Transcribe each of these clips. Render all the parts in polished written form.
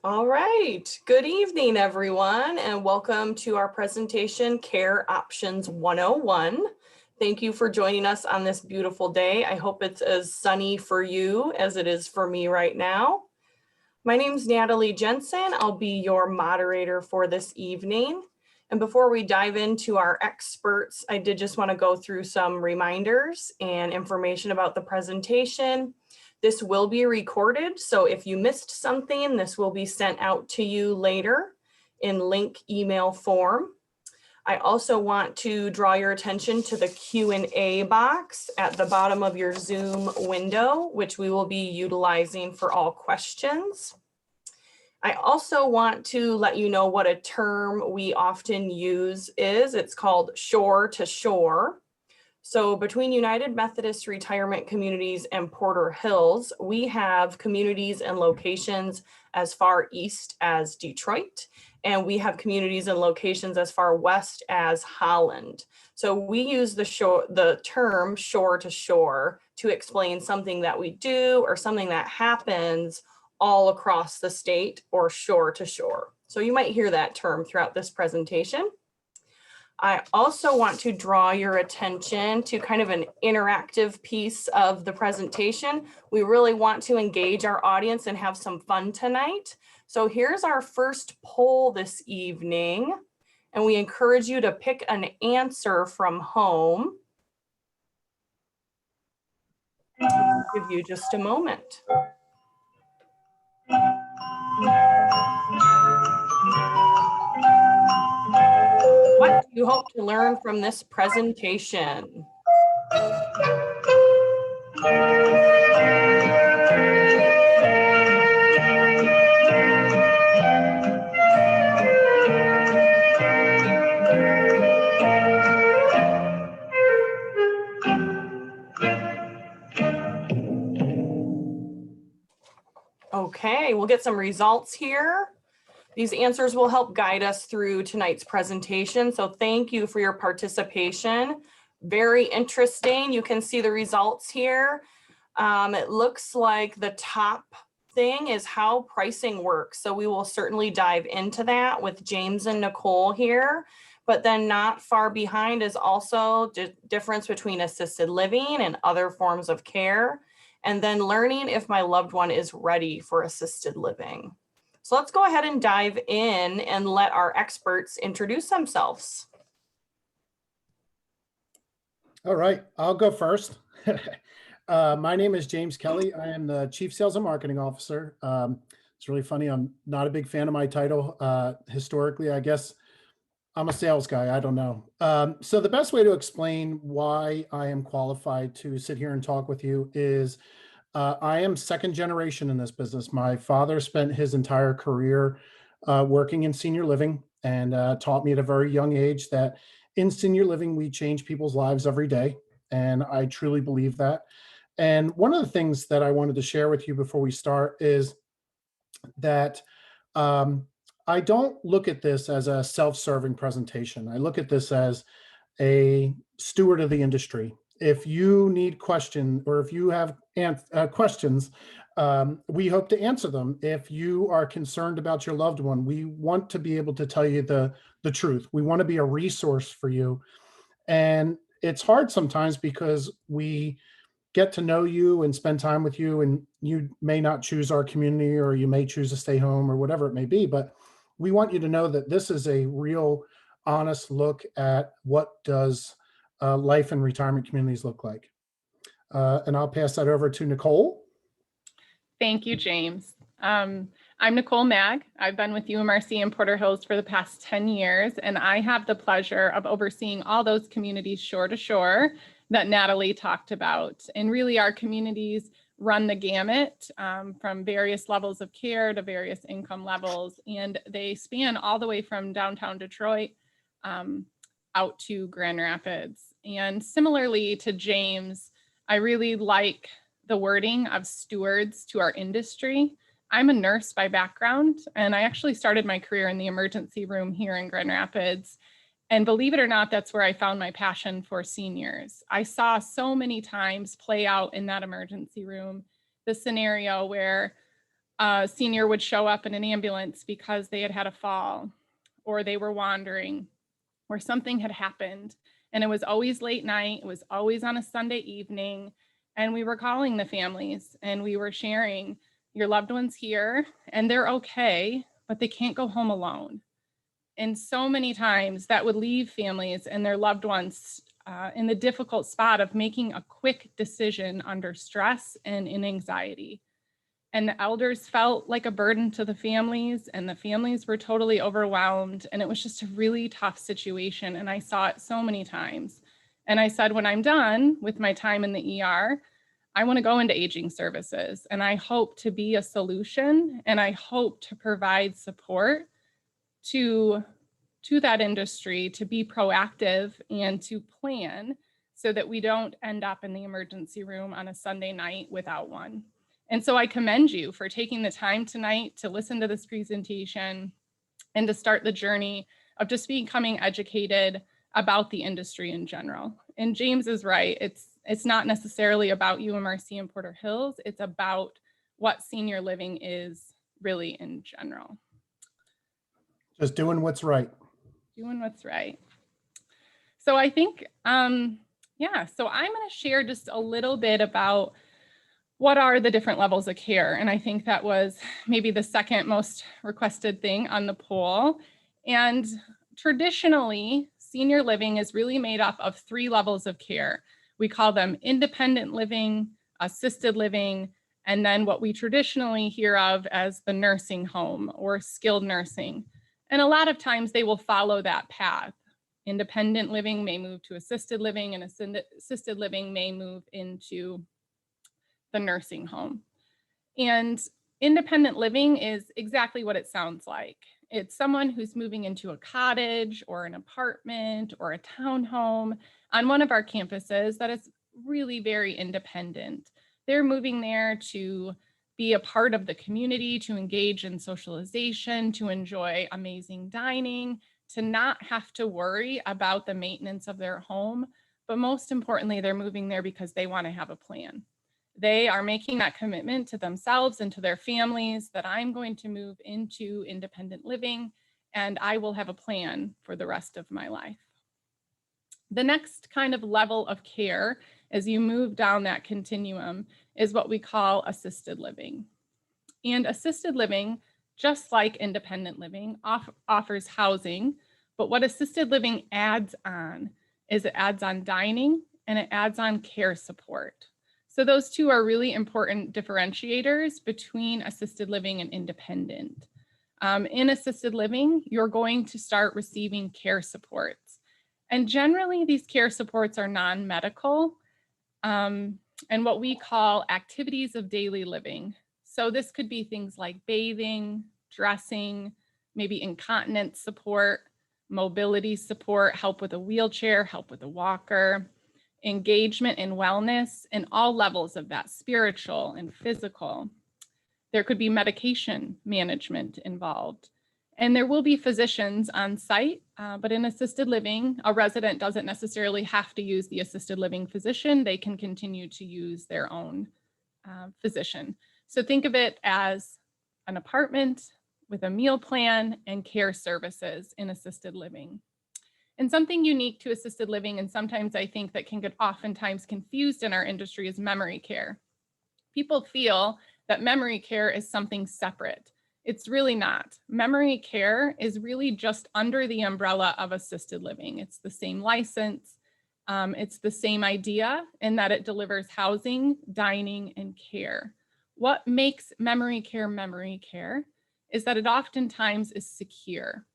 All right, good evening, everyone, and welcome to our presentation, Care Options 101. Thank you for joining us on this beautiful day. I hope it's as sunny for you as it is for me right now. My name is Natalie Jensen. I'll be your moderator for this evening. And before we dive into our experts, I did just want to go through some reminders and information about the presentation. This will be recorded, so if you missed something, this will be sent out to you later in link email form. I also want to draw your attention to the Q&A box at the bottom of your Zoom window, which we will be utilizing for all questions. I also want to let you know what a term we often use is. It's called shore to shore. So between United Methodist Retirement Communities and Porter Hills, we have communities and locations as far east as Detroit, and we have communities and locations as far west as Holland. So we use the term shore to shore to explain something that we do or something that happens all across the state, or shore to shore. So you might hear that term throughout this presentation. I also want to draw your attention to kind of an interactive piece of the presentation. We really want to engage our audience and have some fun tonight. So here's our first poll this evening, and we encourage you to pick an answer from home. I'll give you just a moment. What do you hope to learn from this presentation? Okay, we'll get some results here. These answers will help guide us through tonight's presentation. So thank you for your participation. Very interesting. You can see the results here. It looks like the top thing is how pricing works. So we will certainly dive into that with James and Nicole here. But then not far behind is also the difference between assisted living and other forms of care. And then learning if my loved one is ready for assisted living. So let's go ahead and dive in and let our experts introduce themselves. All right, I'll go first. My name is James Kelly. I am the Chief Sales and Marketing Officer. It's really funny. I'm not a big fan of my title. Historically, I guess I'm a sales guy. I don't know. So the best way to explain why I am qualified to sit here and talk with you is I am second generation in this business. My father spent his entire career working in senior living and taught me at a very young age that in senior living, we change people's lives every day. And I truly believe that. And one of the things that I wanted to share with you before we start is that I don't look at this as a self-serving presentation. I look at this as a steward of the industry. If you need questions or if you have questions, we hope to answer them. If you are concerned about your loved one, we want to be able to tell you the truth. We want to be a resource for you. And it's hard sometimes because we get to know you and spend time with you, and you may not choose our community, or you may choose to stay home, or whatever it may be. But we want you to know that this is a real, honest look at what does life in retirement communities look like. And I'll pass that over to Nicole. Thank you, James. I'm Nicole Mag. I've been with UMRC in Porter Hills for the past 10 years, and I have the pleasure of overseeing all those communities shore to shore that Natalie talked about. And really, our communities run the gamut from various levels of care to various income levels, and they span all the way from downtown Detroit out to Grand Rapids. And similarly to James, I really like the wording of stewards to our industry. I'm a nurse by background, and I actually started my career in the emergency room here in Grand Rapids. And believe it or not, that's where I found my passion for seniors. I saw so many times play out in that emergency room the scenario where a senior would show up in an ambulance because they had had a fall, or they were wandering, or something had happened. And it was always late night, it was always on a Sunday evening. And we were calling the families and we were sharing, your loved one's here and they're okay, but they can't go home alone. And so many times that would leave families and their loved ones in the difficult spot of making a quick decision under stress and in anxiety. And the elders felt like a burden to the families, and the families were totally overwhelmed. And it was just a really tough situation. And I saw it so many times. And I said, when I'm done with my time in the ER, I want to go into aging services. And I hope to be a solution, and I hope to provide support to that industry, to be proactive and to plan so that we don't end up in the emergency room on a Sunday night without one. And so I commend you for taking the time tonight to listen to this presentation and to start the journey of just becoming educated about the industry in general. And James is right. It's not necessarily about UMRC in Porter Hills. It's about what senior living is really in general. Just doing what's right. Doing what's right. So I think, so I'm going to share just a little bit about what are the different levels of care. And I think that was maybe the second most requested thing on the poll. And traditionally, senior living is really made up of 3 levels of care. We call them independent living, assisted living, and then what we traditionally hear of as the nursing home or skilled nursing. And a lot of times they will follow that path. Independent living may move to assisted living, and assisted living may move into the nursing home. And independent living is exactly what it sounds like. It's someone who's moving into a cottage or an apartment or a townhome on one of our campuses that is really very independent. They're moving there to be a part of the community, to engage in socialization, to enjoy amazing dining, to not have to worry about the maintenance of their home. But most importantly, they're moving there because they want to have a plan. They are making that commitment to themselves and to their families that I'm going to move into independent living and I will have a plan for the rest of my life. The next kind of level of care as you move down that continuum is what we call assisted living. And assisted living, just like independent living, offers housing, but what assisted living adds on is it adds on dining and it adds on care support. So those two are really important differentiators between assisted living and independent. In assisted living, you're going to start receiving care supports. And generally, these care supports are non-medical and what we call activities of daily living. So this could be things like bathing, dressing, maybe incontinence support, mobility support, help with a wheelchair, help with a walker, engagement in wellness, and all levels of that, spiritual and physical. There could be medication management involved. And there will be physicians on site, but in assisted living, a resident doesn't necessarily have to use the assisted living physician. They can continue to use their own physician. So think of it as an apartment with a meal plan and care services in assisted living. And something unique to assisted living, and sometimes I think that can get oftentimes confused in our industry, is memory care. People feel that memory care is something separate. It's really not. Memory care is really just under the umbrella of assisted living. It's the same license. It's the same idea in that it delivers housing, dining, and care. What makes memory care is that it oftentimes is secure.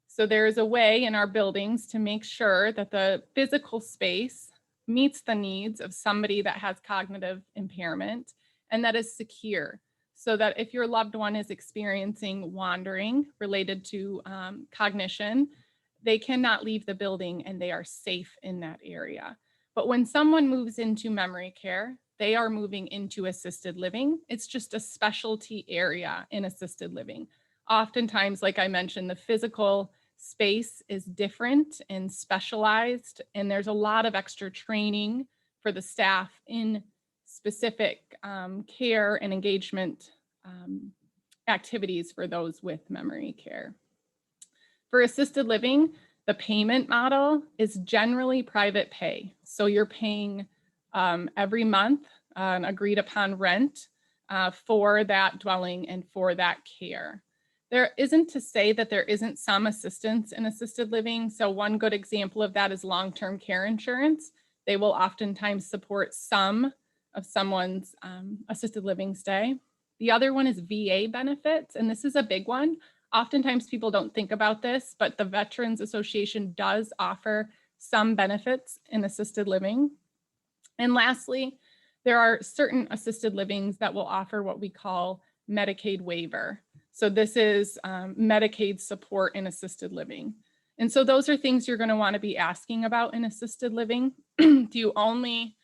So there is a way in our buildings to make sure that the physical space meets the needs of somebody that has cognitive impairment and that is secure. So that if your loved one is experiencing wandering related to cognition, they cannot leave the building and they are safe in that area. But when someone moves into memory care, they are moving into assisted living. It's just a specialty area in assisted living. Oftentimes, like I mentioned, the physical space is different and specialized, and there's a lot of extra training for the staff in specific care and engagement activities for those with memory care. For assisted living, the payment model is generally private pay. So you're paying every month an agreed upon rent for that dwelling and for that care. There isn't to say that there isn't some assistance in assisted living. So one good example of that is long-term care insurance. They will oftentimes support some of someone's assisted living stay. The other one is VA benefits, and this is a big one. Oftentimes people don't think about this, but the Veterans Association does offer some benefits in assisted living. And lastly, there are certain assisted livings that will offer what we call Medicaid waiver. So this is Medicaid support in assisted living. And so those are things you're going to want to be asking about in assisted living. Do you only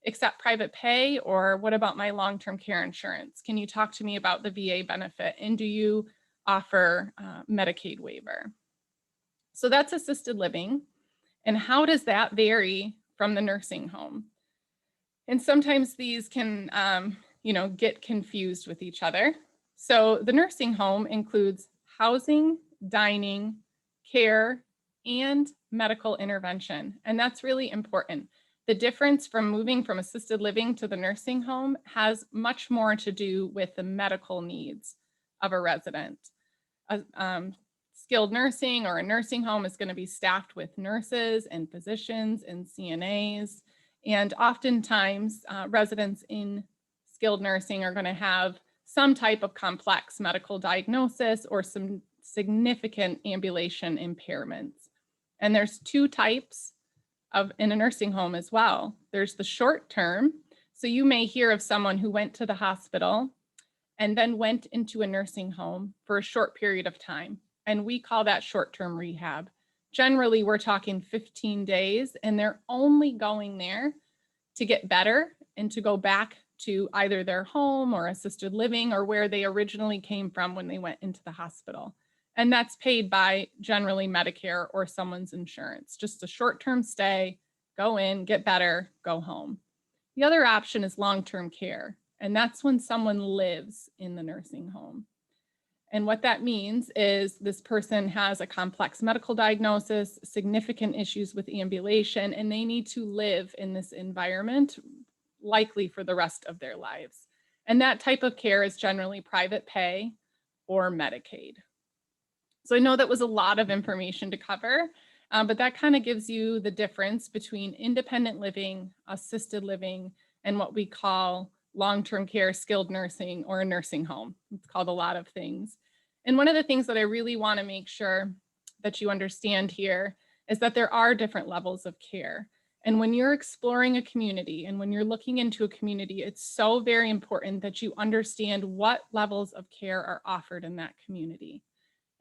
accept private pay, or what about my long-term care insurance? Can you talk to me about the VA benefit? And do you offer Medicaid waiver? So that's assisted living. And how does that vary from the nursing home? And sometimes these can, get confused with each other. So the nursing home includes housing, dining, care, and medical intervention. And that's really important. The difference from moving from assisted living to the nursing home has much more to do with the medical needs of a resident. Skilled nursing or a nursing home is going to be staffed with nurses and physicians and CNAs. And oftentimes residents in skilled nursing are going to have some type of complex medical diagnosis or some significant ambulation impairments. And there's two types in a nursing home as well. There's the short term. So you may hear of someone who went to the hospital and then went into a nursing home for a short period of time. And we call that short-term rehab. Generally, we're talking 15 days, and they're only going there to get better and to go back to either their home or assisted living or where they originally came from when they went into the hospital. And that's paid by generally Medicare or someone's insurance. Just a short-term stay, go in, get better, go home. The other option is long-term care, and that's when someone lives in the nursing home. And what that means is this person has a complex medical diagnosis, significant issues with ambulation, and they need to live in this environment likely for the rest of their lives. And that type of care is generally private pay or Medicaid. So I know that was a lot of information to cover, but that kind of gives you the difference between independent living, assisted living, and what we call long-term care, skilled nursing, or a nursing home. It's called a lot of things. And one of the things that I really want to make sure that you understand here is that there are different levels of care. And when you're exploring a community and when you're looking into a community, it's so very important that you understand what levels of care are offered in that community.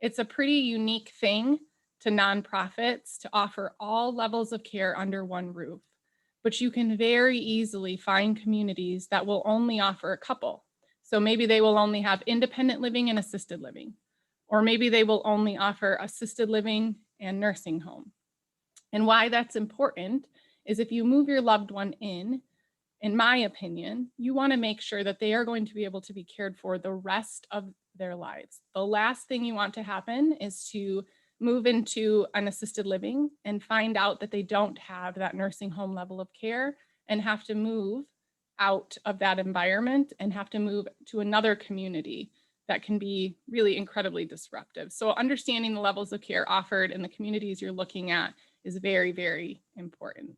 It's a pretty unique thing to nonprofits to offer all levels of care under one roof, but you can very easily find communities that will only offer a couple. So maybe they will only have independent living and assisted living, or maybe they will only offer assisted living and nursing home. And why that's important is if you move your loved one in my opinion, you want to make sure that they are going to be able to be cared for the rest of their lives. The last thing you want to happen is to move into an assisted living and find out that they don't have that nursing home level of care and have to move out of that environment and have to move to another community that can be really incredibly disruptive. So understanding the levels of care offered in the communities you're looking at is very, very important.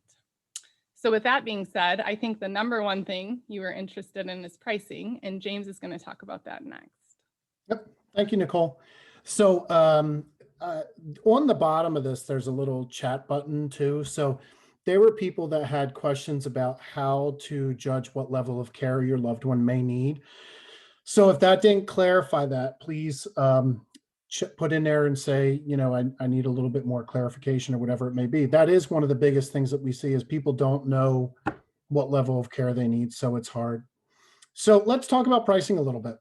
So with that being said, I think the number one thing you are interested in is pricing, and James is going to talk about that next. Yep. Thank you, Nicole. So on the bottom of this, there's a little chat button too. So there were people that had questions about how to judge what level of care your loved one may need. So if that didn't clarify that, please put in there and say, I need a little bit more clarification or whatever it may be. That is one of the biggest things that we see is people don't know what level of care they need. So it's hard. So let's talk about pricing a little bit.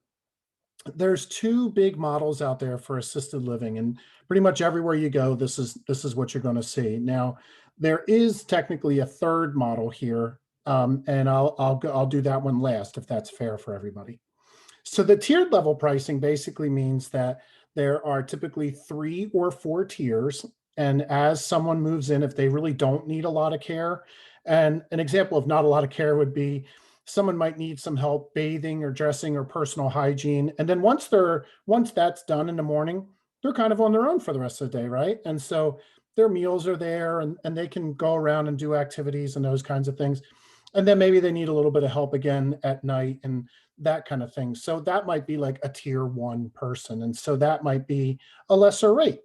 There's two big models out there for assisted living, and pretty much everywhere you go, this is what you're going to see. Now, there is technically a third model here, and I'll do that one last if that's fair for everybody. So the tiered level pricing basically means that there are typically 3 or 4 tiers. And as someone moves in, if they really don't need a lot of care, and an example of not a lot of care would be someone might need some help bathing or dressing or personal hygiene. And then once that's done in the morning, they're kind of on their own for the rest of the day, right? And so their meals are there and they can go around and do activities and those kinds of things. And then maybe they need a little bit of help again at night and that kind of thing. So that might be like a tier 1 person. And so that might be a lesser rate.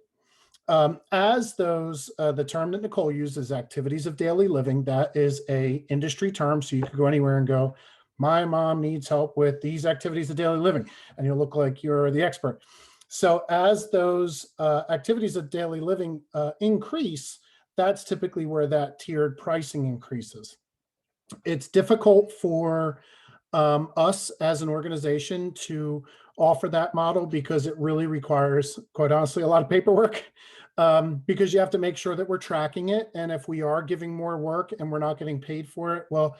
As those, the term that Nicole uses, activities of daily living, that is a industry term. So you could go anywhere and go, my mom needs help with these activities of daily living, and you'll look like you're the expert. So as those activities of daily living increase, that's typically where that tiered pricing increases. It's difficult for us as an organization to offer that model because it really requires, quite honestly, a lot of paperwork, because you have to make sure that we're tracking it. And if we are giving more work and we're not getting paid for it, well,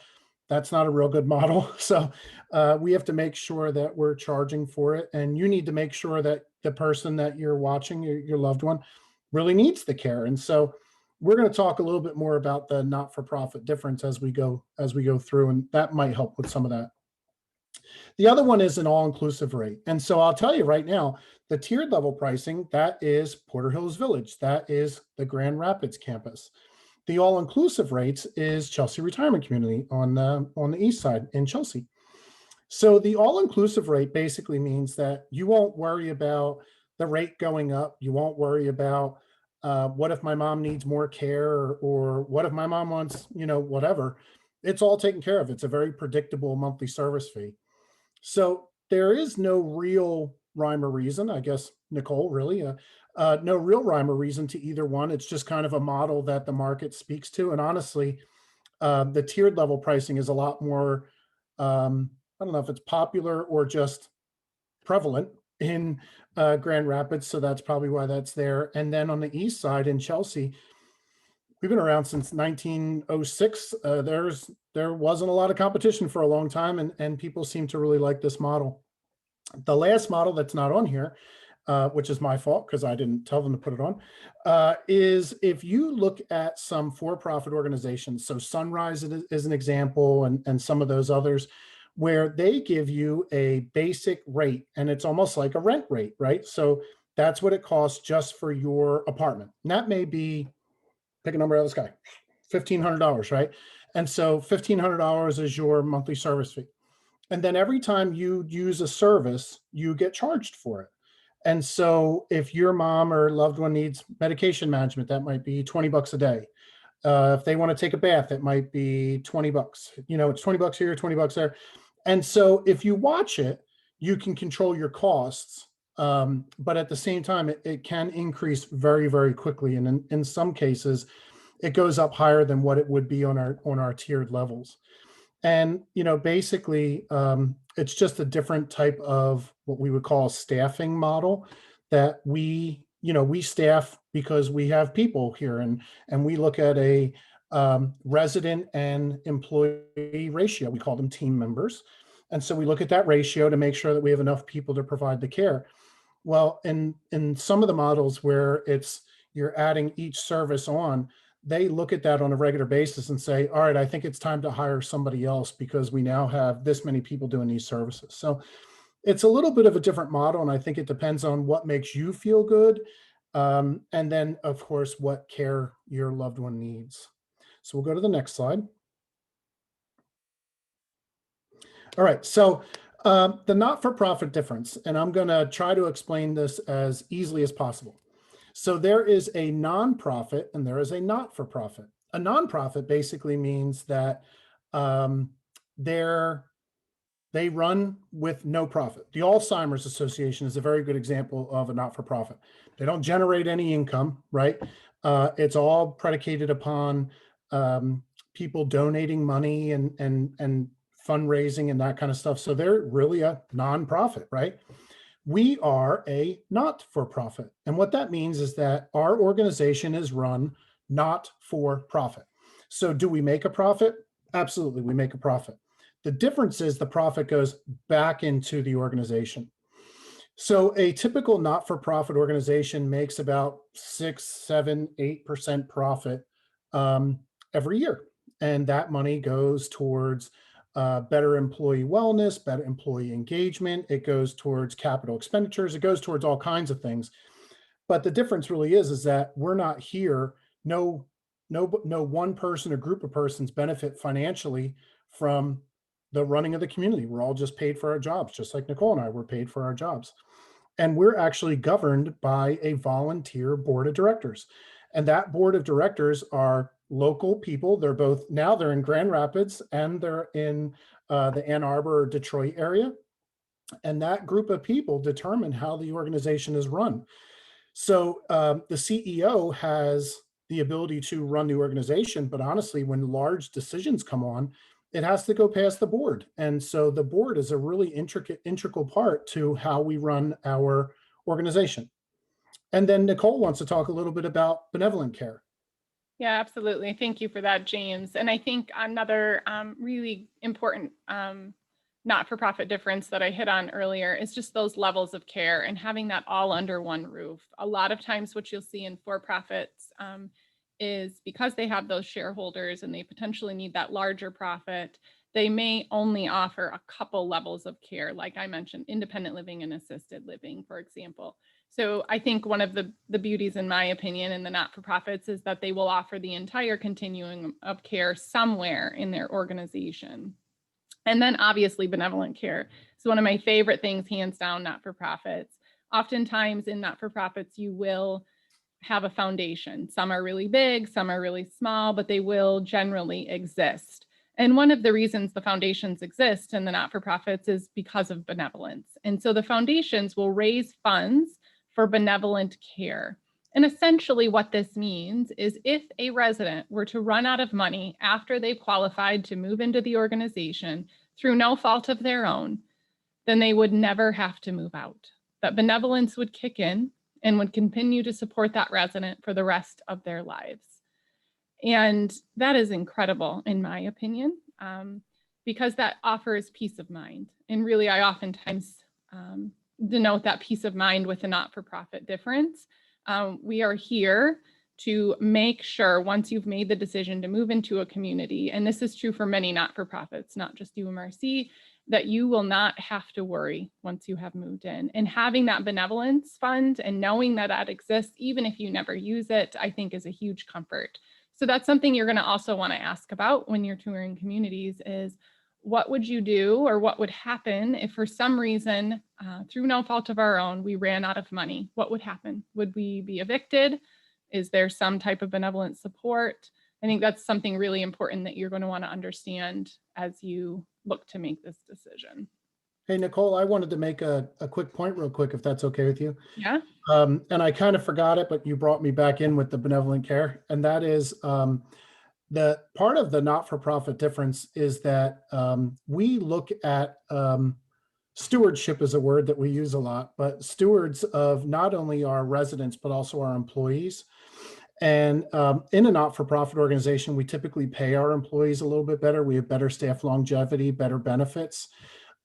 that's not a real good model. So we have to make sure that we're charging for it. And you need to make sure that the person that you're watching, your loved one, really needs the care. And so we're going to talk a little bit more about the not-for-profit difference as we go through, and that might help with some of that. The other one is an all-inclusive rate. And so I'll tell you right now, the tiered level pricing, that is Porter Hills Village. That is the Grand Rapids campus. The all-inclusive rates is Chelsea Retirement Community on the east side in Chelsea. So the all-inclusive rate basically means that you won't worry about the rate going up. You won't worry about what if my mom needs more care, or what if my mom wants, whatever. It's all taken care of. It's a very predictable monthly service fee. So there is no real rhyme or reason, I guess, Nicole, really, no real rhyme or reason to either one. It's just kind of a model that the market speaks to. And honestly, the tiered level pricing is a lot more, I don't know if it's popular or just prevalent in Grand Rapids. So that's probably why that's there. And then on the east side in Chelsea, we've been around since 1906. There wasn't a lot of competition for a long time, and people seem to really like this model. The last model that's not on here, which is my fault because I didn't tell them to put it on, is if you look at some for-profit organizations, so Sunrise is an example, and some of those others, where they give you a basic rate, and it's almost like a rent rate, right? So that's what it costs just for your apartment. And that may be, pick a number out of the sky, $1,500, right? And so $1,500 is your monthly service fee. And then every time you use a service, you get charged for it. And so if your mom or loved one needs medication management, that might be $20 a day. If they want to take a bath, it might be $20. It's $20 here, $20 there. And so if you watch it, you can control your costs. But at the same time, it can increase very, very quickly. And in some cases, it goes up higher than what it would be on our tiered levels. And, basically, it's just a different type of what we would call a staffing model that we staff because we have people here, and we look at a resident and employee ratio. We call them team members. And so we look at that ratio to make sure that we have enough people to provide the care. Well, in some of the models where you're adding each service on, they look at that on a regular basis and say, all right, I think it's time to hire somebody else because we now have this many people doing these services. So it's a little bit of a different model, and I think it depends on what makes you feel good. And then, of course, what care your loved one needs. So we'll go to the next slide. All right, so the not-for-profit difference, and I'm going to try to explain this as easily as possible. So there is a nonprofit and there is a not-for-profit. A nonprofit basically means that they run with no profit. The Alzheimer's Association is a very good example of a not-for-profit. They don't generate any income, right? It's all predicated upon people donating money and fundraising and that kind of stuff. So they're really a nonprofit, right? We are a not-for-profit. And what that means is that our organization is run not for profit. So do we make a profit? Absolutely, we make a profit. The difference is the profit goes back into the organization. So a typical not-for-profit organization makes about 6, 7, 8% profit every year. And that money goes towards better employee wellness, better employee engagement. It goes towards capital expenditures. It goes towards all kinds of things. But the difference really is that we're not here. No one person or group of persons benefit financially from the running of the community. We're all just paid for our jobs, just like Nicole and I were paid for our jobs. And we're actually governed by a volunteer board of directors. And that board of directors are local people. They're in Grand Rapids and they're in the Ann Arbor or Detroit area. And that group of people determine how the organization is run. So the CEO has the ability to run the organization, but honestly, when large decisions come on, it has to go past the board. And so the board is a really integral part to how we run our organization. And then Nicole wants to talk a little bit about benevolent care. Yeah, absolutely. Thank you for that, James. And I think another really important not-for-profit difference that I hit on earlier is just those levels of care and having that all under one roof. A lot of times what you'll see in for-profits is because they have those shareholders and they potentially need that larger profit, they may only offer a couple levels of care, like I mentioned, independent living and assisted living, for example. So I think one of the beauties, in my opinion, in the not-for-profits is that they will offer the entire continuum of care somewhere in their organization. And then obviously benevolent care is one of my favorite things, hands down, not-for-profits. Oftentimes in not-for-profits, you will have a foundation. Some are really big, some are really small, but they will generally exist. And one of the reasons the foundations exist in the not-for-profits is because of benevolence. And so the foundations will raise funds for benevolent care. And essentially what this means is if a resident were to run out of money after they've qualified to move into the organization through no fault of their own, then they would never have to move out. That benevolence would kick in and would continue to support that resident for the rest of their lives. And that is incredible, in my opinion, because that offers peace of mind. And really, I oftentimes denote that peace of mind with a not-for-profit difference. We are here to make sure once you've made the decision to move into a community, and this is true for many not-for-profits, not just UMRC, that you will not have to worry once you have moved in. And having that benevolence fund and knowing that that exists, even if you never use it, I think is a huge comfort. So that's something you're going to also want to ask about when you're touring communities is, what would you do or what would happen if for some reason, through no fault of our own, we ran out of money? What would happen? Would we be evicted? Is there some type of benevolent support? I think that's something really important that you're going to want to understand as you look to make this decision. Hey, Nicole, I wanted to make a quick point real quick, if that's okay with you. Yeah. And I kind of forgot it, but you brought me back in with the benevolent care. And that is the part of the not-for-profit difference is that we look at stewardship is a word that we use a lot, but stewards of not only our residents, but also our employees. And in a not-for-profit organization, we typically pay our employees a little bit better. We have better staff longevity, better benefits.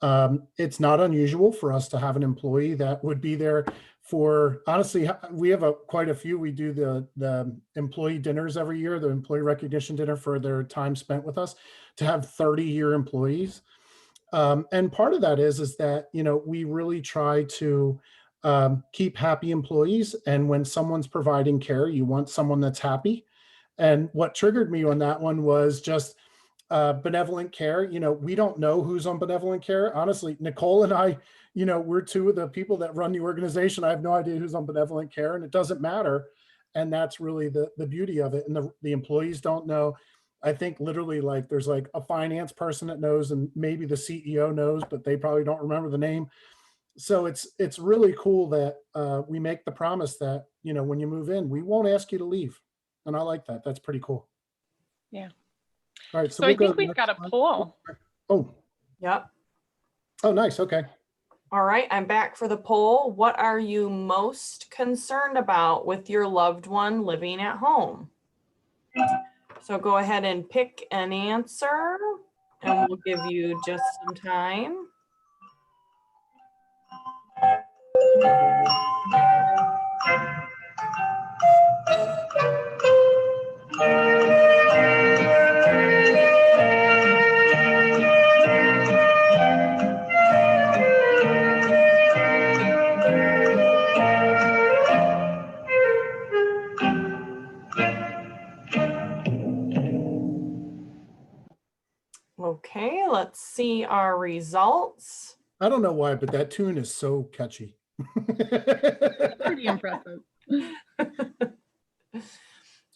It's not unusual for us to have an employee that would be there for, honestly, we have quite a few. We do the employee dinners every year, the employee recognition dinner for their time spent with us, to have 30-year employees. And part of that is that, you know, we really try to keep happy employees. And when someone's providing care, you want someone that's happy. And what triggered me on that one was just benevolent care. You know, we don't know who's on benevolent care. Honestly, Nicole and I, you know, we're two of the people that run the organization. I have no idea who's on benevolent care, and it doesn't matter. And that's really the beauty of it. And the employees don't know. I think literally like there's like a finance person that knows, and maybe the CEO knows, but they probably don't remember the name. So it's really cool that we make the promise that, you know, when you move in, we won't ask you to leave. And I like that. That's pretty cool. Yeah. All right. So I think we've got a poll. Oh. Yep. Oh, nice. Okay. All right, I'm back for the poll. What are you most concerned about with your loved one living at home? So go ahead and pick an answer And we'll give you just some time. Okay, let's see our results. I don't know why, but that tune is so catchy. Pretty impressive.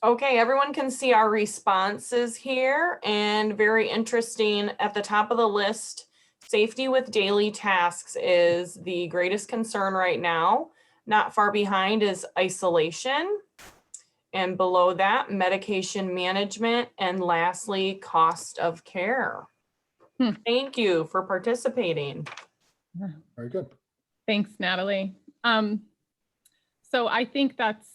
Okay, everyone can see our responses here, and very interesting, at the top of the list, safety with daily tasks is the greatest concern right now. Not far behind is isolation, and below that, medication management, and lastly, cost of care. Thank you for participating. Very good. Thanks, Natalie. So I think that's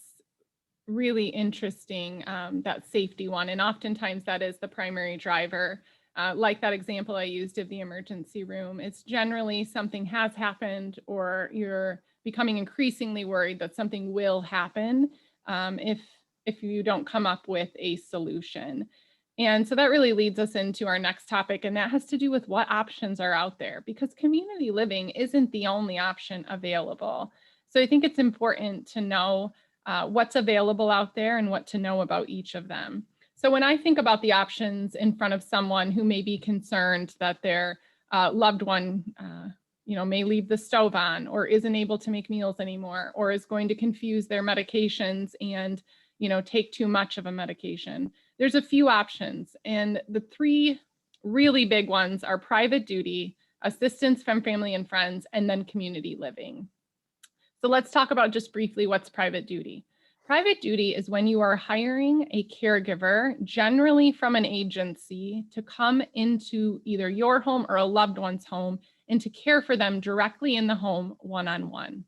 really interesting, that safety one. And oftentimes that is the primary driver. Like that example I used of the emergency room, it's generally something has happened or you're becoming increasingly worried that something will happen if you don't come up with a solution. And so that really leads us into our next topic, and that has to do with what options are out there, because community living isn't the only option available. So I think it's important to know what's available out there and what to know about each of them. So when I think about the options in front of someone who may be concerned that their loved one may leave the stove on or isn't able to make meals anymore, or is going to confuse their medications and take too much of a medication, there's a few options. And the three really big ones are private duty, assistance from family and friends, and then community living. So let's talk about just briefly what's private duty. Private duty is when you are hiring a caregiver, generally from an agency, to come into either your home or a loved one's home and to care for them directly in the home one-on-one.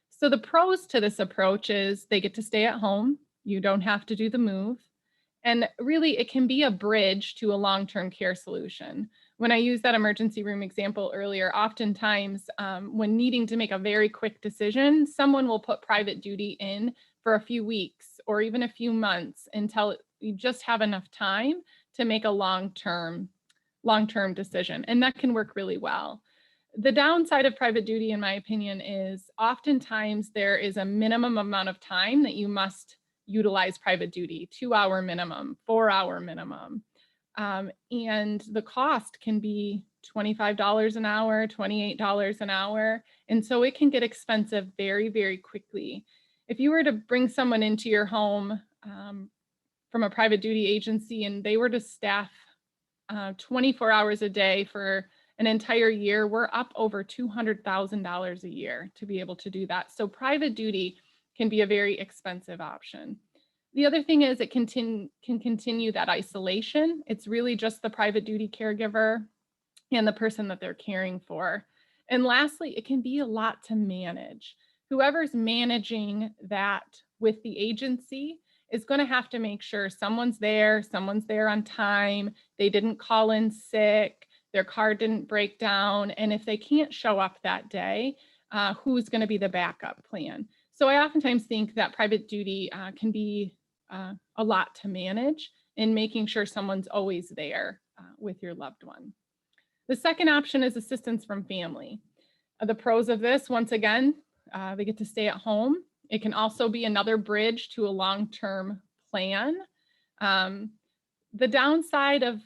So the pros to this approach is they get to stay at home. You don't have to do the move. And really, it can be a bridge to a long-term care solution. When I used that emergency room example earlier, oftentimes when needing to make a very quick decision, someone will put private duty in for a few weeks or even a few months until you just have enough time to make a long-term decision. And that can work really well. The downside of private duty, in my opinion, is oftentimes there is a minimum amount of time that you must utilize private duty, 2-hour minimum, 4-hour minimum. And the cost can be $25 an hour, $28 an hour. And so it can get expensive very, very quickly. If you were to bring someone into your home from a private duty agency and they were to staff 24 hours a day for an entire year, we're up over $200,000 a year to be able to do that. So private duty can be a very expensive option. The other thing is it can continue that isolation. It's really just the private duty caregiver and the person that they're caring for. And lastly, it can be a lot to manage. Whoever's managing that with the agency is going to have to make sure someone's there on time, they didn't call in sick, their car didn't break down, and if they can't show up that day, who's going to be the backup plan? So I oftentimes think that private duty can be a lot to manage in making sure someone's always there with your loved one. The second option is assistance from family. The pros of this, once again, they get to stay at home. It can also be another bridge to a long-term plan. The downside of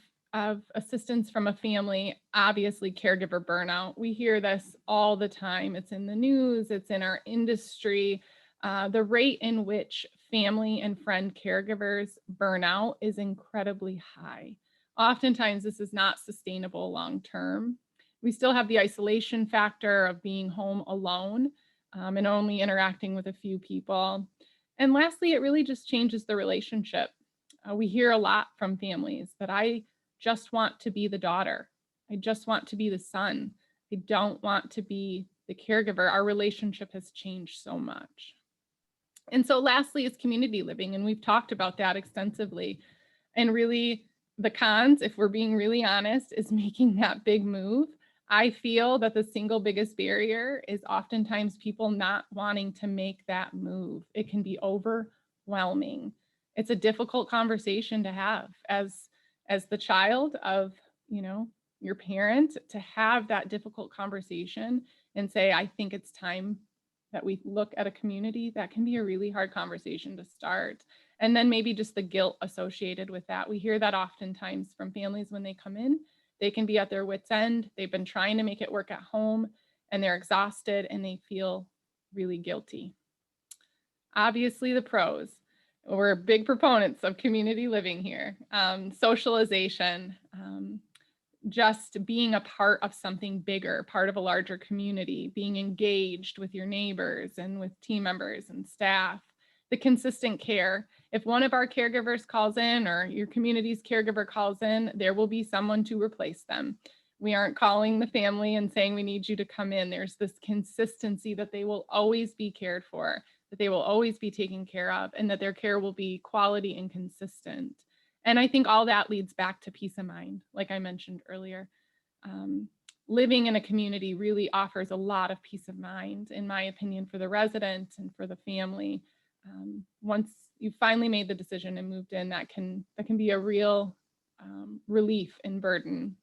assistance from a family, obviously caregiver burnout. We hear this all the time. It's in the news, it's in our industry. The rate in which family and friend caregivers burn out is incredibly high. Oftentimes, this is not sustainable long-term. We still have the isolation factor of being home alone and only interacting with a few people. And lastly, it really just changes the relationship. We hear a lot from families that I just want to be the daughter. I just want to be the son. I don't want to be the caregiver. Our relationship has changed so much. And so lastly is community living. And we've talked about that extensively. And really the cons, if we're being really honest, is making that big move. I feel that the single biggest barrier is oftentimes people not wanting to make that move. It can be overwhelming. It's a difficult conversation to have as the child of, your parent, to have that difficult conversation and say, I think it's time that we look at a community. That can be a really hard conversation to start. And then maybe just the guilt associated with that. We hear that oftentimes from families when they come in. They can be at their wits' end. They've been trying to make it work at home and they're exhausted and they feel really guilty. Obviously, the pros. We're big proponents of community living here. Socialization, just being a part of something bigger, part of a larger community, being engaged with your neighbors and with team members and staff. The consistent care. If one of our caregivers calls in or your community's caregiver calls in, there will be someone to replace them. We aren't calling the family and saying we need you to come in. There's this consistency that they will always be cared for, that they will always be taken care of, and that their care will be quality and consistent. And I think all that leads back to peace of mind, like I mentioned earlier. Living in a community really offers a lot of peace of mind, in my opinion, for the resident and for the family. Once you finally made the decision and moved in, that can be a real relief and burden.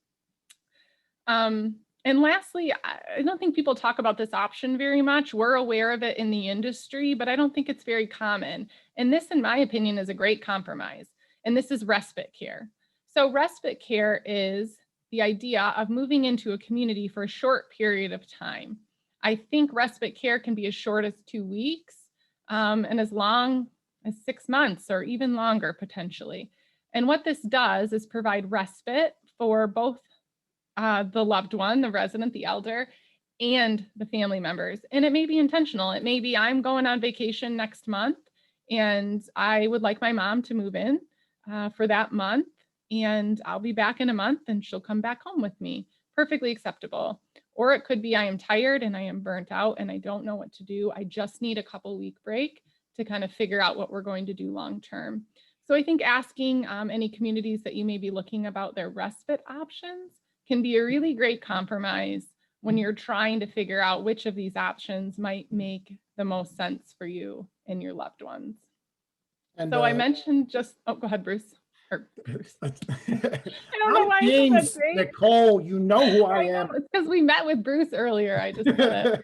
And lastly, I don't think people talk about this option very much. We're aware of it in the industry, but I don't think it's very common. And this, in my opinion, is a great compromise. And this is respite care. So respite care is the idea of moving into a community for a short period of time. I think respite care can be as short as 2 weeks and as long as 6 months or even longer potentially. And what this does is provide respite for both the loved one, the resident, the elder, and the family members. And it may be intentional. It may be I'm going on vacation next month and I would like my mom to move in for that month, and I'll be back in a month and she'll come back home with me. Perfectly acceptable. Or it could be I am tired and I am burnt out and I don't know what to do. I just need a couple-week break to kind of figure out what we're going to do long term. So I think asking any communities that you may be looking about their respite options can be a really great compromise when you're trying to figure out which of these options might make the most sense for you and your loved ones. And so I mentioned just, oh, go ahead, Bruce. Or Bruce. I don't know why James, I said James. Nicole, you know who I am. It's because we met with Bruce earlier. I just said it.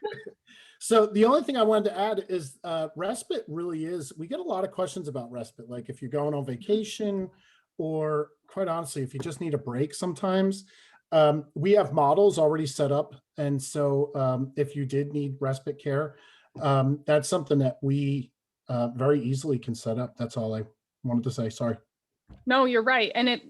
So the only thing I wanted to add is respite really is, we get a lot of questions about respite. Like if you're going on vacation or quite honestly, if you just need a break sometimes, we have models already set up. And so if you did need respite care, that's something that we very easily can set up. That's all I wanted to say. Sorry. No, you're right. And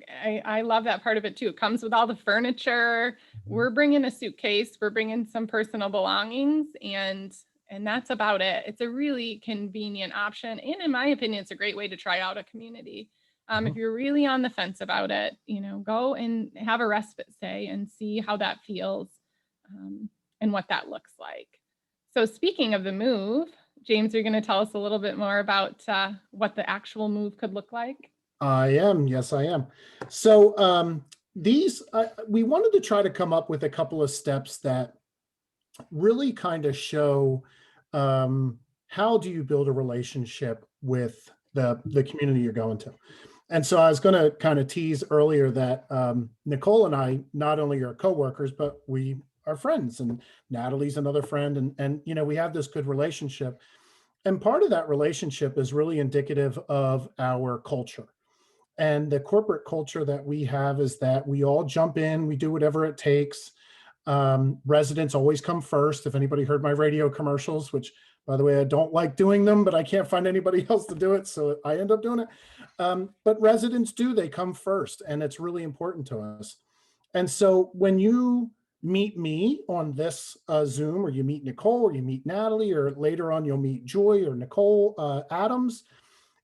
I love that part of it too. It comes with all the furniture. We're bringing a suitcase, we're bringing some personal belongings, and that's about it. It's a really convenient option. And in my opinion, it's a great way to try out a community. If you're really on the fence about it, go and have a respite stay and see how that feels and what that looks like. So speaking of the move, James, you're going to tell us a little bit more about what the actual move could look like. I am. Yes, I am. So we wanted to try to come up with a couple of steps that really kind of show how do you build a relationship with the community you're going to. And so I was going to kind of tease earlier that Nicole and I not only are coworkers, but we are friends, and Natalie's another friend, and we have this good relationship. And part of that relationship is really indicative of our culture. And the corporate culture that we have is that we all jump in, we do whatever it takes. Residents always come first. If anybody heard my radio commercials, which by the way, I don't like doing them, but I can't find anybody else to do it, so I end up doing it. But residents they come first, and it's really important to us. And so when you meet me on this Zoom, or you meet Nicole, or you meet Natalie, or later on you'll meet Joy or Nicole Adams,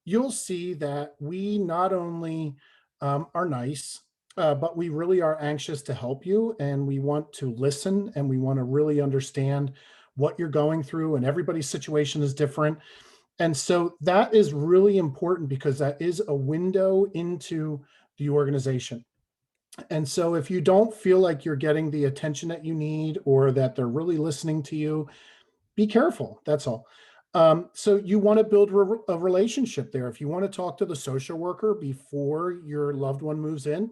you'll see that we not only are nice, but we really are anxious to help you, and we want to listen, and we want to really understand what you're going through, and everybody's situation is different. And so that is really important, because that is a window into the organization. And so if you don't feel like you're getting the attention that you need or that they're really listening to you, be careful. That's all. So you want to build a relationship there. If you want to talk to the social worker before your loved one moves in,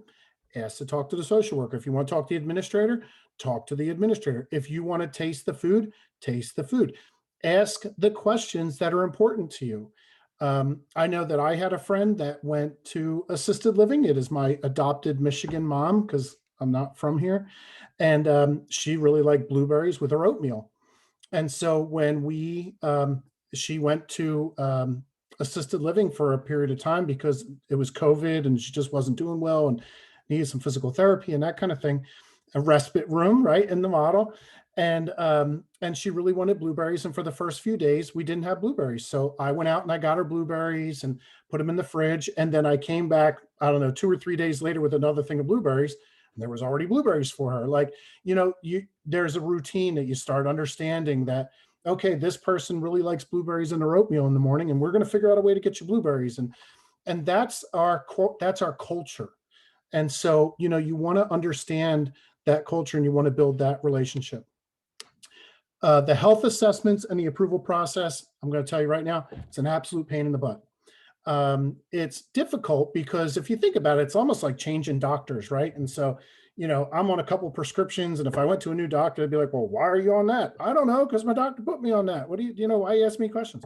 ask to talk to the social worker. If you want to talk to the administrator, talk to the administrator. If you want to taste the food, taste the food. Ask the questions that are important to you. I know that I had a friend that went to assisted living. It is my adopted Michigan mom because I'm not from here. And she really liked blueberries with her oatmeal. And so when she went to assisted living for a period of time because it was COVID and she just wasn't doing well and needed some physical therapy and that kind of thing, a respite room, right, in the model. And she really wanted blueberries. And for the first few days, we didn't have blueberries. So I went out and I got her blueberries and put them in the fridge. And then I came back, I don't know, 2 or 3 days later with another thing of blueberries. And there was already blueberries for her. Like, there's a routine that you start understanding that, okay, this person really likes blueberries in their oatmeal in the morning, and we're going to figure out a way to get you blueberries. And that's our culture. And so, you want to understand that culture and you want to build that relationship. The health assessments and the approval process, I'm going to tell you right now, it's an absolute pain in the butt. It's difficult because if you think about it, it's almost like changing doctors, right? And so, I'm on a couple of prescriptions, and if I went to a new doctor, they'd be like, well, why are you on that? I don't know, because my doctor put me on that. What do you know, why you ask me questions?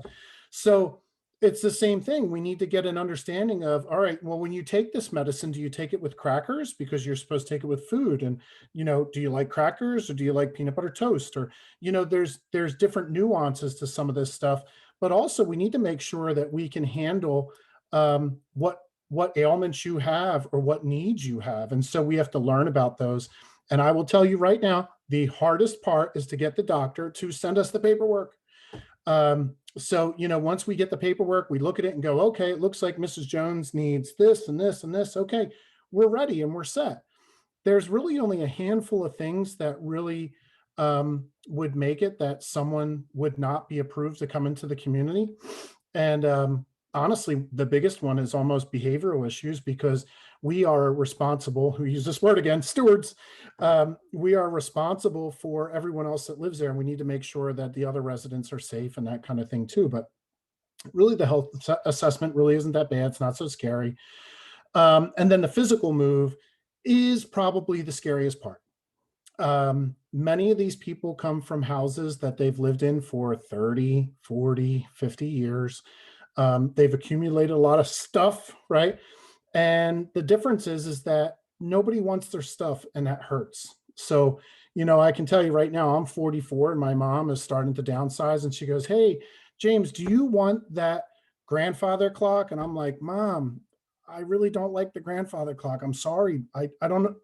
So it's the same thing. We need to get an understanding of, all right, well, when you take this medicine, do you take it with crackers because you're supposed to take it with food? And, do you like crackers or do you like peanut butter toast? Or, there's different nuances to some of this stuff, but also we need to make sure that we can handle what ailments you have or what needs you have. And so we have to learn about those. And I will tell you right now, the hardest part is to get the doctor to send us the paperwork. So, once we get the paperwork, we look at it and go, okay, it looks like Mrs. Jones needs this and this and this. Okay, we're ready and we're set. There's really only a handful of things that really would make it that someone would not be approved to come into the community. And honestly, the biggest one is almost behavioral issues, because we are responsible, who use this word again, stewards, we are responsible for everyone else that lives there. And we need to make sure that the other residents are safe and that kind of thing too. But really the health assessment really isn't that bad. It's not so scary. And then the physical move is probably the scariest part. Many of these people come from houses that they've lived in for 30, 40, 50 years. They've accumulated a lot of stuff, right? And the difference is that nobody wants their stuff, and that hurts. So, I can tell you right now, I'm 44 and my mom is starting to downsize, and she goes, hey, James, do you want that grandfather clock? And I'm like, Mom, I really don't like the grandfather clock. I'm sorry. I don't,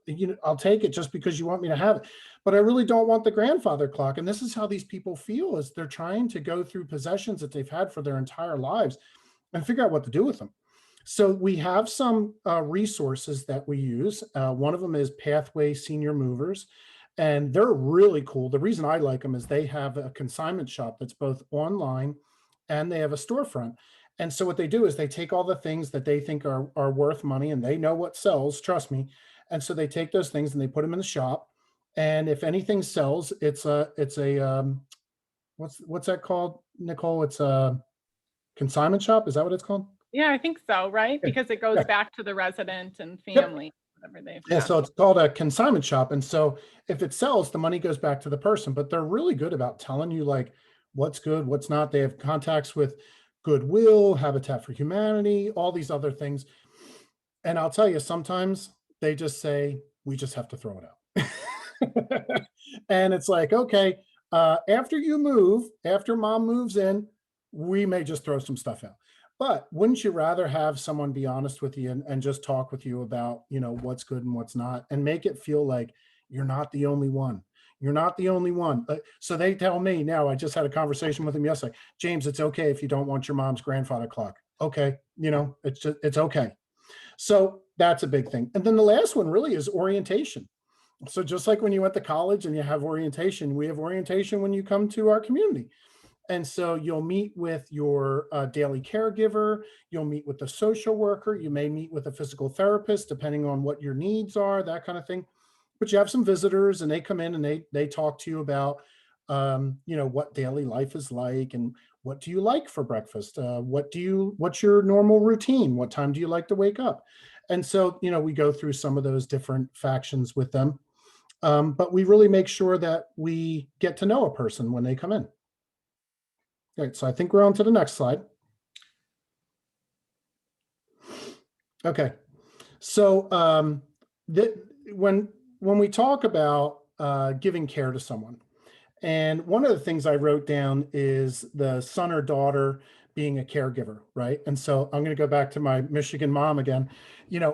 I'll take it just because you want me to have it, but I really don't want the grandfather clock. And this is how these people feel, is they're trying to go through possessions that they've had for their entire lives and figure out what to do with them. So we have some resources that we use. One of them is Pathway Senior Movers, and they're really cool. The reason I like them is they have a consignment shop that's both online and they have a storefront. And so what they do is they take all the things that they think are worth money, and they know what sells, trust me. And so they take those things and they put them in the shop. And if anything sells, it's a what's that called, Nicole? It's a consignment shop. Is that what it's called? Yeah, I think so, right? Yeah. Because it goes Yeah. back to the resident and family, whatever they've Yeah, got. so it's called a consignment shop. And so if it sells, the money goes back to the person, but they're really good about telling you like what's good, what's not. They have contacts with Goodwill, Habitat for Humanity, all these other things. And I'll tell you, sometimes they just say, we just have to throw it out. And it's like, okay, after you move, after mom moves in, we may just throw some stuff out. But wouldn't you rather have someone be honest with you and just talk with you about, what's good and what's not, and make it feel like you're not the only one. You're not the only one. So they tell me now, I just had a conversation with them yesterday, James, it's okay if you don't want your mom's grandfather clock. Okay. It's okay. So that's a big thing. And then the last one really is orientation. So just like when you went to college and you have orientation, we have orientation when you come to our community. And so you'll meet with your daily caregiver, you'll meet with the social worker, you may meet with a physical therapist, depending on what your needs are, that kind of thing. But you have some visitors and they come in and they talk to you about, what daily life is like and what do you like for breakfast? What's your normal routine? What time do you like to wake up? And so, we go through some of those different factions with them. But we really make sure that we get to know a person when they come in. All right, so I think we're on to the next slide. Okay, so when we talk about giving care to someone, and one of the things I wrote down is the son or daughter being a caregiver, right? And so I'm going to go back to my Michigan mom again.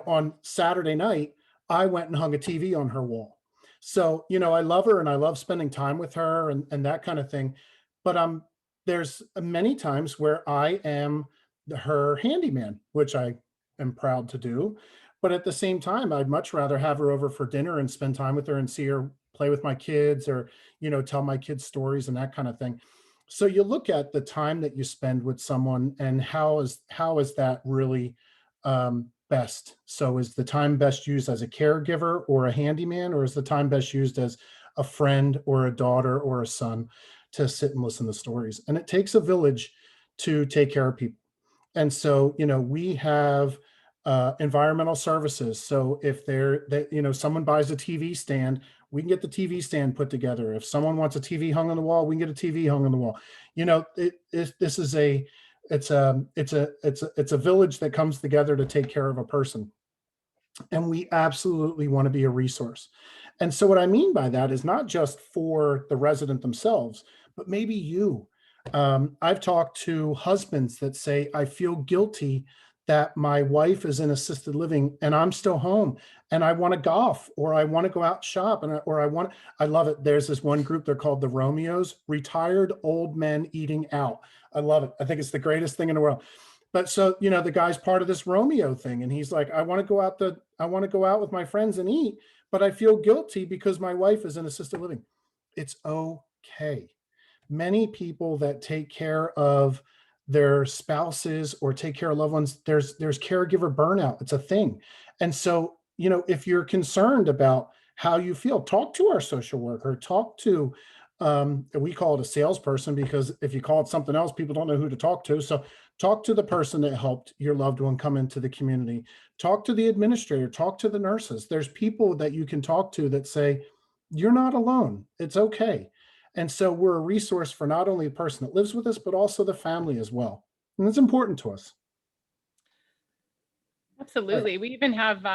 On Saturday night, I went and hung a TV on her wall. So, I love her and I love spending time with her and that kind of thing. But there's many times where I am her handyman, which I am proud to do. But at the same time, I'd much rather have her over for dinner and spend time with her and see her play with my kids or, tell my kids stories and that kind of thing. So you look at the time that you spend with someone and how is that really best? So is the time best used as a caregiver or a handyman, or is the time best used as a friend or a daughter or a son to sit and listen to stories? And it takes a village to take care of people. And so, we have environmental services. So if someone buys a TV stand, we can get the TV stand put together. If someone wants a TV hung on the wall, we can get a TV hung on the wall. This is it's a village that comes together to take care of a person. And we absolutely want to be a resource. And so what I mean by that is not just for the resident themselves, but maybe you. I've talked to husbands that say, I feel guilty that my wife is in assisted living and I'm still home and I want to golf or I want to go out shop I love it. There's this one group, they're called the Romeos, retired old men eating out. I love it. I think it's the greatest thing in the world. But so, the guy's part of this Romeo thing and he's like, I want to go out with my friends and eat, but I feel guilty because my wife is in assisted living. It's okay. Many people that take care of their spouses or take care of loved ones, there's caregiver burnout. It's a thing. And so, if you're concerned about how you feel, talk to our social worker, talk to, we call it a salesperson because if you call it something else, people don't know who to talk to. So talk to the person that helped your loved one come into the community, talk to the administrator, talk to the nurses. There's people that you can talk to that say, you're not alone. It's okay. And so we're a resource for not only the person that lives with us, but also the family as well. And it's important to us. Absolutely. We even have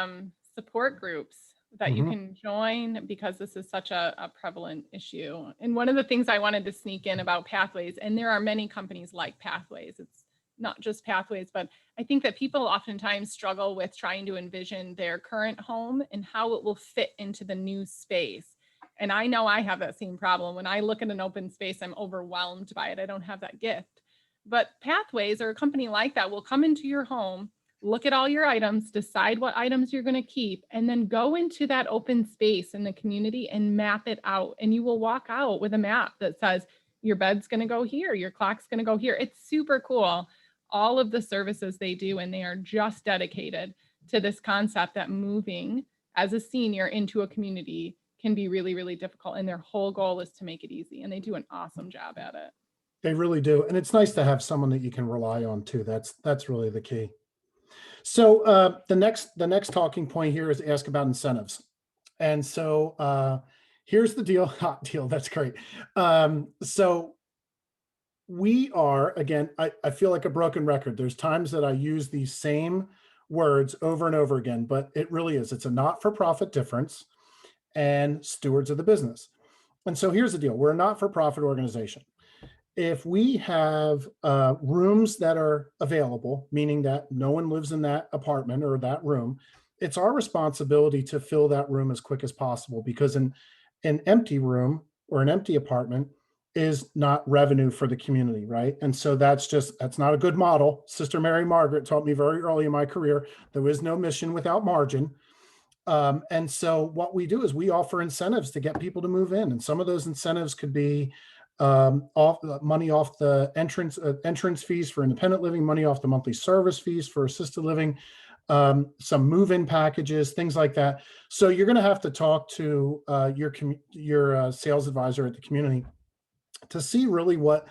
support groups that you Mhm. can join because this is such a prevalent issue. And one of the things I wanted to sneak in about Pathways, and there are many companies like Pathways, it's not just Pathways, but I think that people oftentimes struggle with trying to envision their current home and how it will fit into the new space. And I know I have that same problem. When I look at an open space, I'm overwhelmed by it. I don't have that gift. But Pathways or a company like that will come into your home, look at all your items, decide what items you're going to keep, and then go into that open space in the community and map it out. And you will walk out with a map that says your bed's going to go here, your clock's going to go here. It's super cool. All of the services they do, and they are just dedicated to this concept that moving as a senior into a community can be really, really difficult. And their whole goal is to make it easy. And they do an awesome job at it. They really do. And it's nice to have someone that you can rely on too. That's really the key. So the next talking point here is ask about incentives. And so here's the deal. Hot deal. That's great. So we are, again, I feel like a broken record. There's times that I use these same words over and over again, but it really is. It's a not-for-profit difference and stewards of the business. And so here's the deal. We're a not-for-profit organization. If we have rooms that are available, meaning that no one lives in that apartment or that room, it's our responsibility to fill that room as quick as possible because an empty room or an empty apartment is not revenue for the community, right? And so that's not a good model. Sister Mary Margaret taught me very early in my career, there is no mission without margin. And so what we do is we offer incentives to get people to move in. And some of those incentives could be money off the entrance fees for independent living, money off the monthly service fees for assisted living, some move-in packages, things like that. So you're going to have to talk to your sales advisor at the community to see really what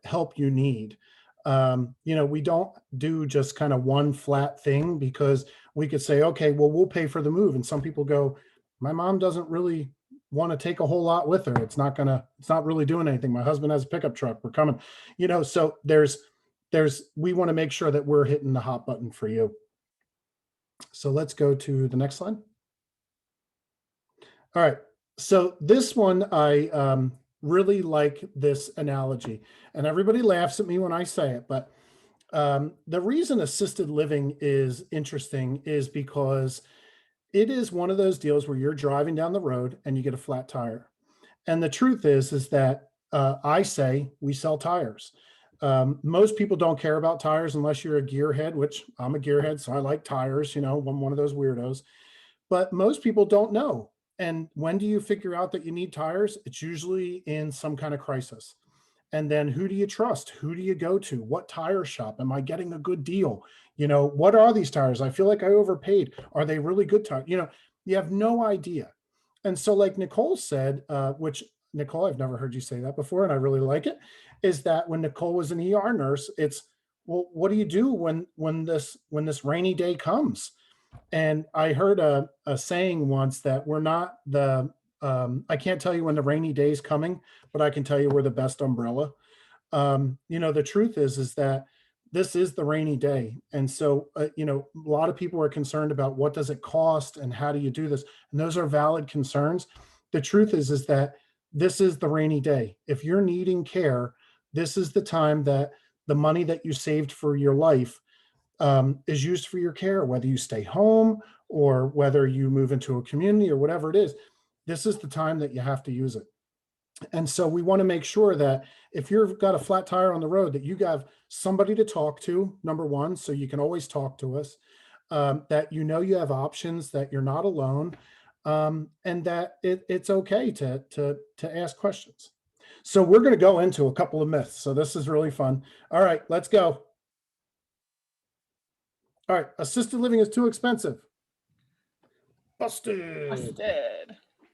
help you need. We don't do just kind of one flat thing, because we could say, okay, well, we'll pay for the move. And some people go, my mom doesn't really want to take a whole lot with her. It's not really doing anything. My husband has a pickup truck. We're coming, so we want to make sure that we're hitting the hot button for you. So let's go to the next slide. All right. So this one, I really like this analogy, and everybody laughs at me when I say it, but the reason assisted living is interesting is because it is one of those deals where you're driving down the road and you get a flat tire. And the truth is that I say we sell tires. Most people don't care about tires unless you're a gearhead, which I'm a gearhead, so I like tires, I'm one of those weirdos. But most people don't know. And when do you figure out that you need tires? It's usually in some kind of crisis. And then who do you trust? Who do you go to? What tire shop? Am I getting a good deal? What are these tires? I feel like I overpaid. Are they really good tires? You have no idea. And so like Nicole said, which Nicole, I've never heard you say that before, and I really like it, is that when Nicole was an ER nurse, it's, well, what do you do when this rainy day comes? And I heard a saying once that we're not I can't tell you when the rainy day is coming, but I can tell you we're the best umbrella. The truth is that this is the rainy day. And so, a lot of people are concerned about what does it cost and how do you do this? And those are valid concerns. The truth is that this is the rainy day. If you're needing care, this is the time that the money that you saved for your life is used for your care, whether you stay home or whether you move into a community or whatever it is. This is the time that you have to use it. And so we want to make sure that if you've got a flat tire on the road, that you have somebody to talk to, number one, so you can always talk to us, that you have options, that you're not alone, and that it's okay to ask questions. So we're going to go into a couple of myths. So this is really fun. All right, let's go. All right, assisted living is too expensive. Busted.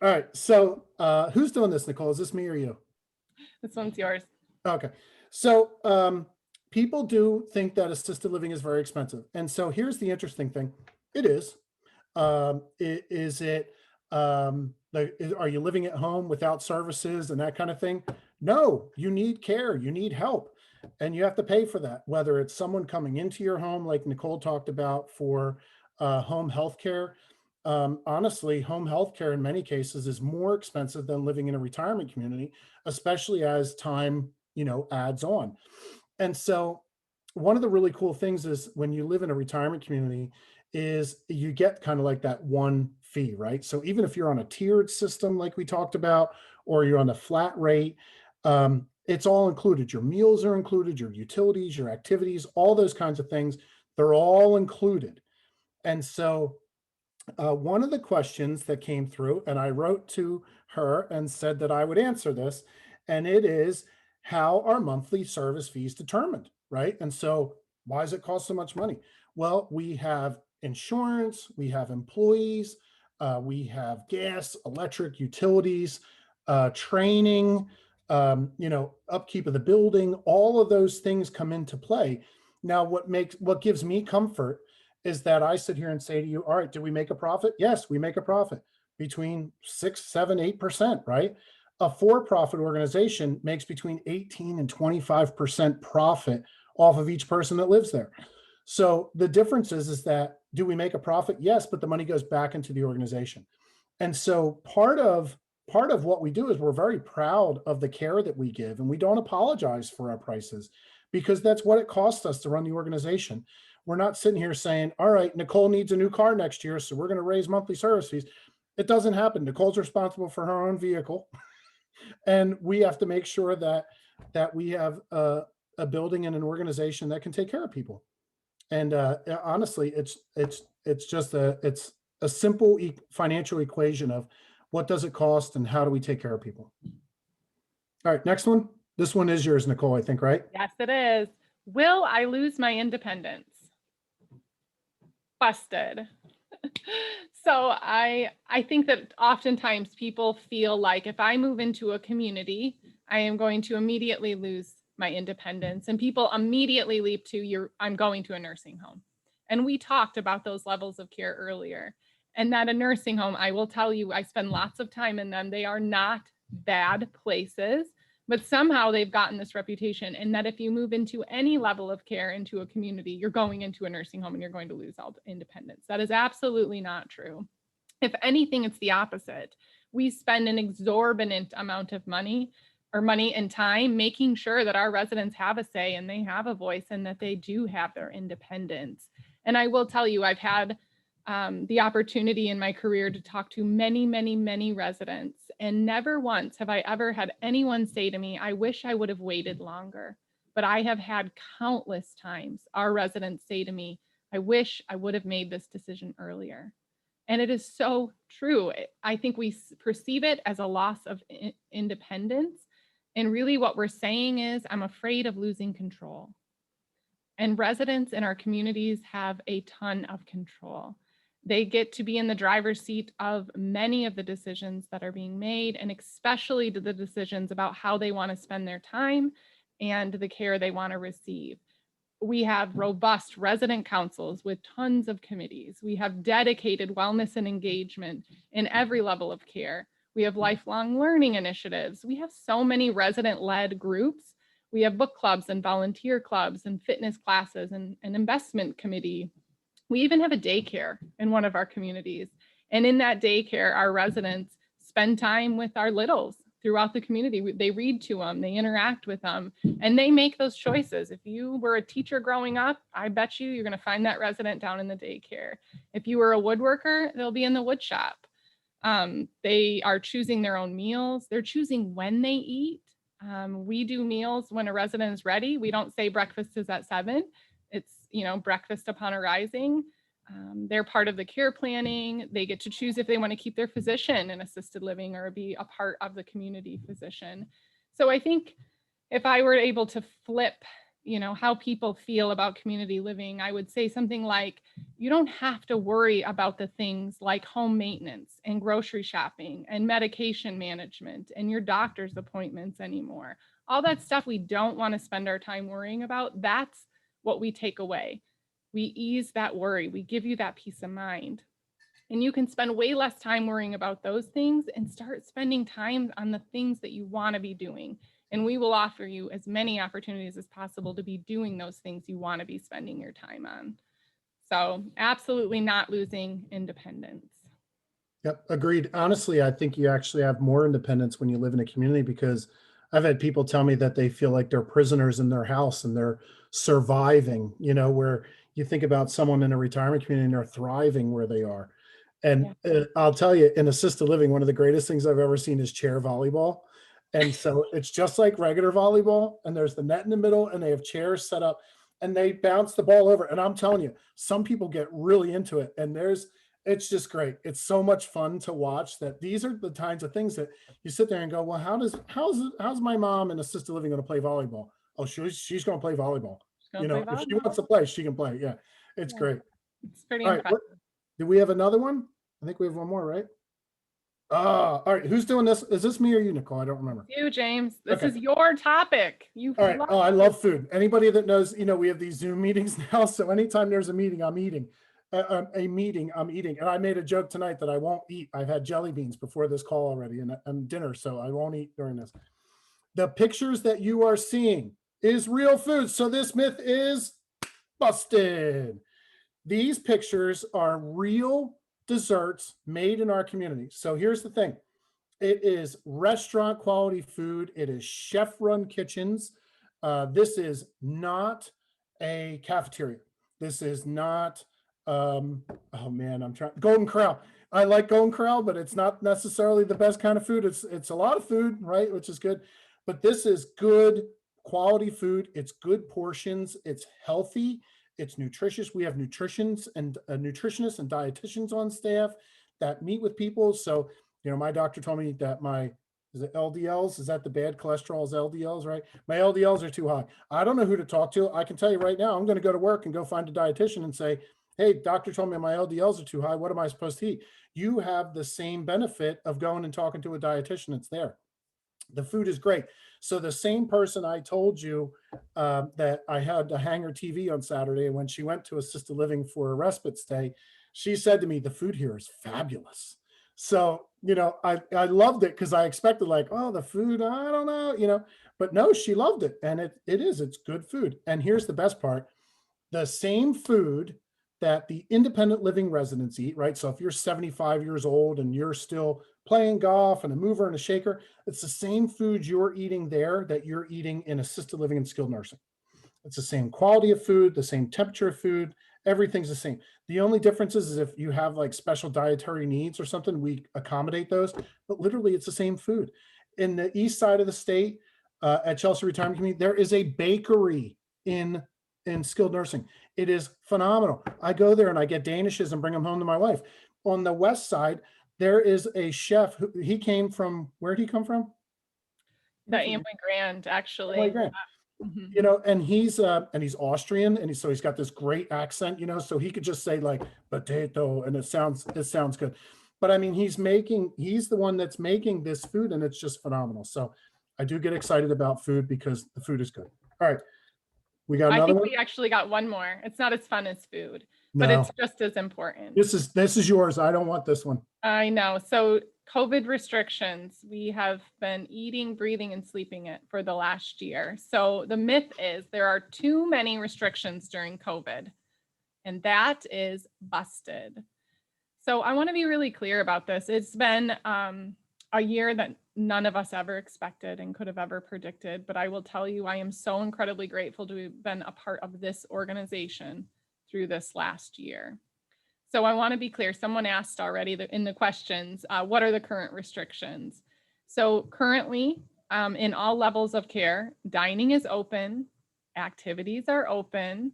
All right, so who's doing this, Nicole? Is this me or you? This one's yours. Okay, so people do think that assisted living is very expensive. And so here's the interesting thing. It is. Are you living at home without services and that kind of thing? No, you need care, you need help, and you have to pay for that, whether it's someone coming into your home, like Nicole talked about for home health care. Honestly, home health care in many cases is more expensive than living in a retirement community, especially as time, adds on. And so one of the really cool things is when you live in a retirement community is you get kind of like that one fee, right? So even if you're on a tiered system, like we talked about, or you're on a flat rate, it's all included. Your meals are included, your utilities, your activities, all those kinds of things, they're all included. And so one of the questions that came through, and I wrote to her and said that I would answer this, and it is, how are monthly service fees determined, right? And so why does it cost so much money? Well, we have insurance, we have employees, we have gas, electric, utilities, training, upkeep of the building. All of those things come into play. Now, what gives me comfort is that I sit here and say to you, all right, do we make a profit? Yes, we make a profit between 6, 7, 8%, right? A for-profit organization makes between 18 and 25% profit off of each person that lives there. So the difference is that, do we make a profit? Yes, but the money goes back into the organization. And so part of what we do is we're very proud of the care that we give, and we don't apologize for our prices, because that's what it costs us to run the organization. We're not sitting here saying, all right, Nicole needs a new car next year, so we're going to raise monthly service fees. It doesn't happen. Nicole's responsible for her own vehicle. And we have to make sure that we have a building and an organization that can take care of people. And honestly, it's just a simple financial equation of what does it cost and how do we take care of people. All right, next one. This one is yours, Nicole, I think, right? Yes, it is. Will I lose my independence? Busted. So I think that oftentimes people feel like if I move into a community, I am going to immediately lose my independence, and people immediately leap to I'm going to a nursing home. And we talked about those levels of care earlier. And that a nursing home, I will tell you, I spend lots of time in them. They are not bad places, but somehow they've gotten this reputation. And that if you move into any level of care into a community, you're going into a nursing home and you're going to lose all independence. That is absolutely not true. If anything, it's the opposite. We spend an exorbitant amount of money and time making sure that our residents have a say and they have a voice and that they do have their independence. And I will tell you, I've had the opportunity in my career to talk to many, many, many residents, and never once have I ever had anyone say to me, I wish I would have waited longer. But I have had countless times our residents say to me, I wish I would have made this decision earlier. And it is so true. I think we perceive it as a loss of independence. And really what we're saying is, I'm afraid of losing control. And residents in our communities have a ton of control. They get to be in the driver's seat of many of the decisions that are being made, and especially the decisions about how they want to spend their time and the care they want to receive. We have robust resident councils with tons of committees. We have dedicated wellness and engagement in every level of care. We have lifelong learning initiatives. We have so many resident-led groups. We have book clubs and volunteer clubs and fitness classes and an investment committee. We even have a daycare in one of our communities. And in that daycare, our residents spend time with our littles throughout the community. They read to them, they interact with them, and they make those choices. If you were a teacher growing up, I bet you're going to find that resident down in the daycare. If you were a woodworker, they'll be in the wood shop. They are choosing their own meals. They're choosing when they eat. We do meals when a resident is ready. We don't say breakfast is at 7. It's, breakfast upon arising. They're part of the care planning. They get to choose if they want to keep their physician in assisted living or be a part of the community physician. So I think if I were able to flip, how people feel about community living, I would say something like, you don't have to worry about the things like home maintenance and grocery shopping and medication management and your doctor's appointments anymore. All that stuff we don't want to spend our time worrying about, that's what we take away. We ease that worry. We give you that peace of mind. And you can spend way less time worrying about those things and start spending time on the things that you want to be doing. And we will offer you as many opportunities as possible to be doing those things you want to be spending your time on. So absolutely not losing independence. Yep, agreed. Honestly, I think you actually have more independence when you live in a community, because I've had people tell me that they feel like they're prisoners in their house and they're surviving, where you think about someone in a retirement community and they're thriving where they are. And I'll tell you, in assisted living, one of the greatest things I've ever seen is chair volleyball. And so it's just like regular volleyball, and there's the net in the middle, and they have chairs set up, and they bounce the ball over. And I'm telling you, some people get really into it, and it's just great. It's so much fun to watch. That these are the kinds of things that you sit there and go, well, how's my mom in assisted living going to play volleyball? Oh, she's going to play volleyball. If she wants to play, she can play. Yeah, it's great. It's pretty All impressive. right, do we have another one? I think we have one more, right? All right. Who's doing this? Is this me or you, Nicole? I don't remember. You, James. This Okay. is your topic. All right. Oh, I love food. Anybody that knows, we have these Zoom meetings now. So anytime there's a meeting, I'm eating. I'm eating. And I made a joke tonight that I won't eat. I've had jelly beans before this call already and dinner, so I won't eat during this. The pictures that you are seeing is real food. So this myth is busted. These pictures are real desserts made in our community. So here's the thing. It is restaurant quality food. It is chef run kitchens. This is not a cafeteria. This is not, oh man, Golden Corral. I like Golden Corral, but it's not necessarily the best kind of food. It's a lot of food, right? Which is good, but this is good quality food. It's good portions. It's healthy. It's nutritious. We have nutritionists and dietitians on staff that meet with people. So, my doctor told me that my is it LDLs? Is that the bad cholesterol is LDLs, right? My LDLs are too high. I don't know who to talk to. I can tell you right now, I'm going to go to work and go find a dietitian and say, hey, doctor told me my LDLs are too high. What am I supposed to eat? You have the same benefit of going and talking to a dietitian that's there. The food is great. So the same person I told you that I had a hanger TV on Saturday, and when she went to assisted living for a respite stay, she said to me, the food here is fabulous. So, I loved it because I expected like, oh, the food, I don't know, but no, she loved it. And it's good food. And here's the best part. The same food that the independent living residents eat, right? So if you're 75 years old and you're still playing golf and a mover and a shaker, it's the same food you're eating there that you're eating in assisted living and skilled nursing. It's the same quality of food, the same temperature of food, everything's the same. The only difference is if you have like special dietary needs or something, we accommodate those, but literally it's the same food. In the east side of the state, at Chelsea Retirement Community, there is a bakery in skilled nursing. It is phenomenal. I go there and I get Danishes and bring them home to my wife. On the west side, there is a chef who he came from. Where did he come from? The Amway Grand, actually. Amway Grand. Mhm. And he's Austrian, and so he's got this great accent, so he could just say like potato, and it sounds good. But I mean, he's the one that's making this food, and it's just phenomenal. So I do get excited about food because the food is good. All right. We got I another think one. we actually got one more. It's not as fun as food, but No, it's just as important. this is yours. I don't want this one. I know. So COVID restrictions, we have been eating, breathing, and sleeping it for the last year. So the myth is there are too many restrictions during COVID, and that is busted. So I want to be really clear about this. It's been a year that none of us ever expected and could have ever predicted, but I will tell you, I am so incredibly grateful to have been a part of this organization through this last year. So I want to be clear. Someone asked already in the questions, what are the current restrictions? So currently, in all levels of care, dining is open, activities are open,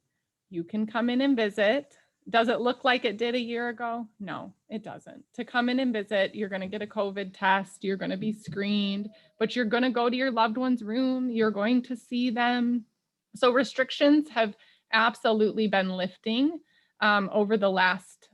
you can come in and visit. Does it look like it did a year ago? No, it doesn't. To come in and visit, you're going to get a COVID test, you're going to be screened, but you're going to go to your loved one's room, you're going to see them. So restrictions have absolutely been lifting over the last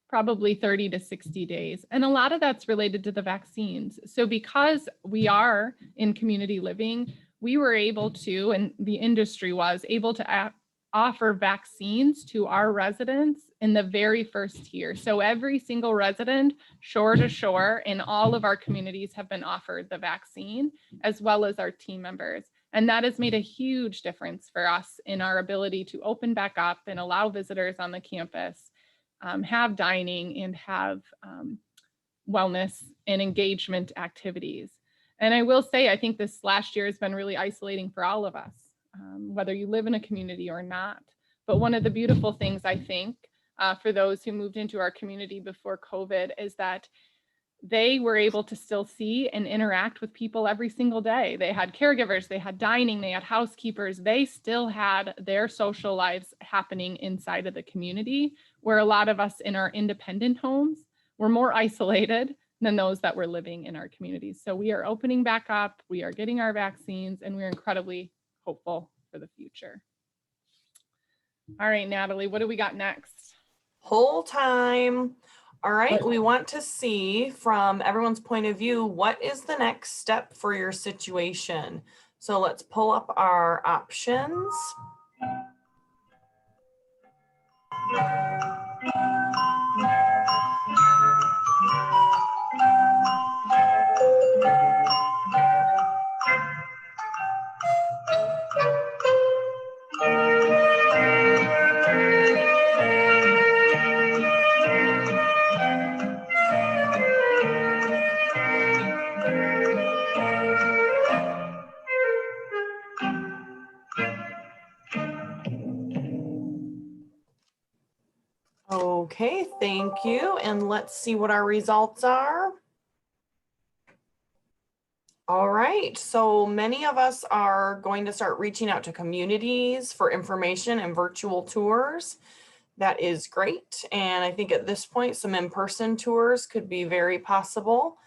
probably 30 to 60 days. And a lot of that's related to the vaccines. So because we are in community living, we were able to, and the industry was able to offer vaccines to our residents in the very first year. So every single resident, shore to shore, in all of our communities have been offered the vaccine, as well as our team members. And that has made a huge difference for us in our ability to open back up and allow visitors on the campus, have dining, and have wellness and engagement activities. And I will say, I think this last year has been really isolating for all of us, whether you live in a community or not. But one of the beautiful things, I think, for those who moved into our community before COVID is that they were able to still see and interact with people every single day. They had caregivers, they had dining, they had housekeepers. They still had their social lives happening inside of the community, where a lot of us in our independent homes were more isolated than those that were living in our communities. So we are opening back up, we are getting our vaccines, and we're incredibly hopeful for the future. All right, Natalie, what do we got next? Whole time. All right, we want to see from everyone's point of view, what is the next step for your situation? So let's pull up our options. Okay, thank you. And let's see what our results are. All right, so many of us are going to start reaching out to communities for information and virtual tours. That is great. And I think at this point, some in-person tours could be very possible.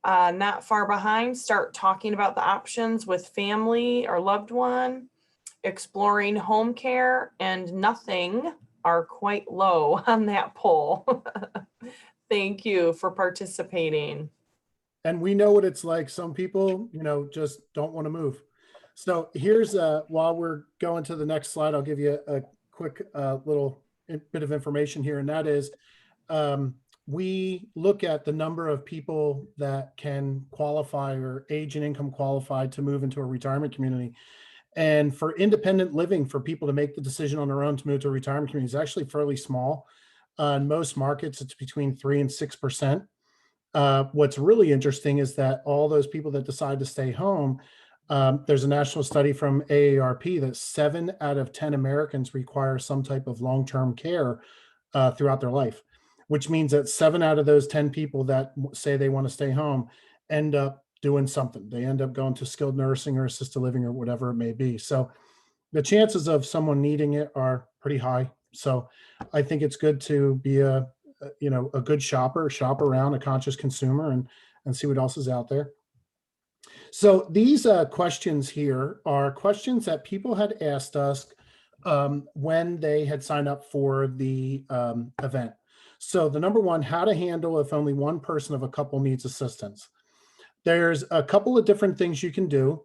Not far behind, start talking about the options with family or loved one. Exploring home care and nothing are quite low on that poll. Thank you for participating. And we know what it's like. Some people, just don't want to move. So here's, while we're going to the next slide, I'll give you a quick little bit of information here. And that is, we look at the number of people that can qualify or age and income qualified to move into a retirement community. And for independent living, for people to make the decision on their own to move to a retirement community is actually fairly small. In most markets, it's between 3 and 6%. What's really interesting is that all those people that decide to stay home, there's a national study from AARP that 7 out of 10 Americans require some type of long-term care throughout their life, which means that 7 out of those 10 people that say they want to stay home end up doing something. They end up going to skilled nursing or assisted living or whatever it may be. So the chances of someone needing it are pretty high. So I think it's good to be a good shop around, a conscious consumer, and see what else is out there. So these questions here are questions that people had asked us when they had signed up for the event. So the number one, how to handle if only one person of a couple needs assistance. There's a couple of different things you can do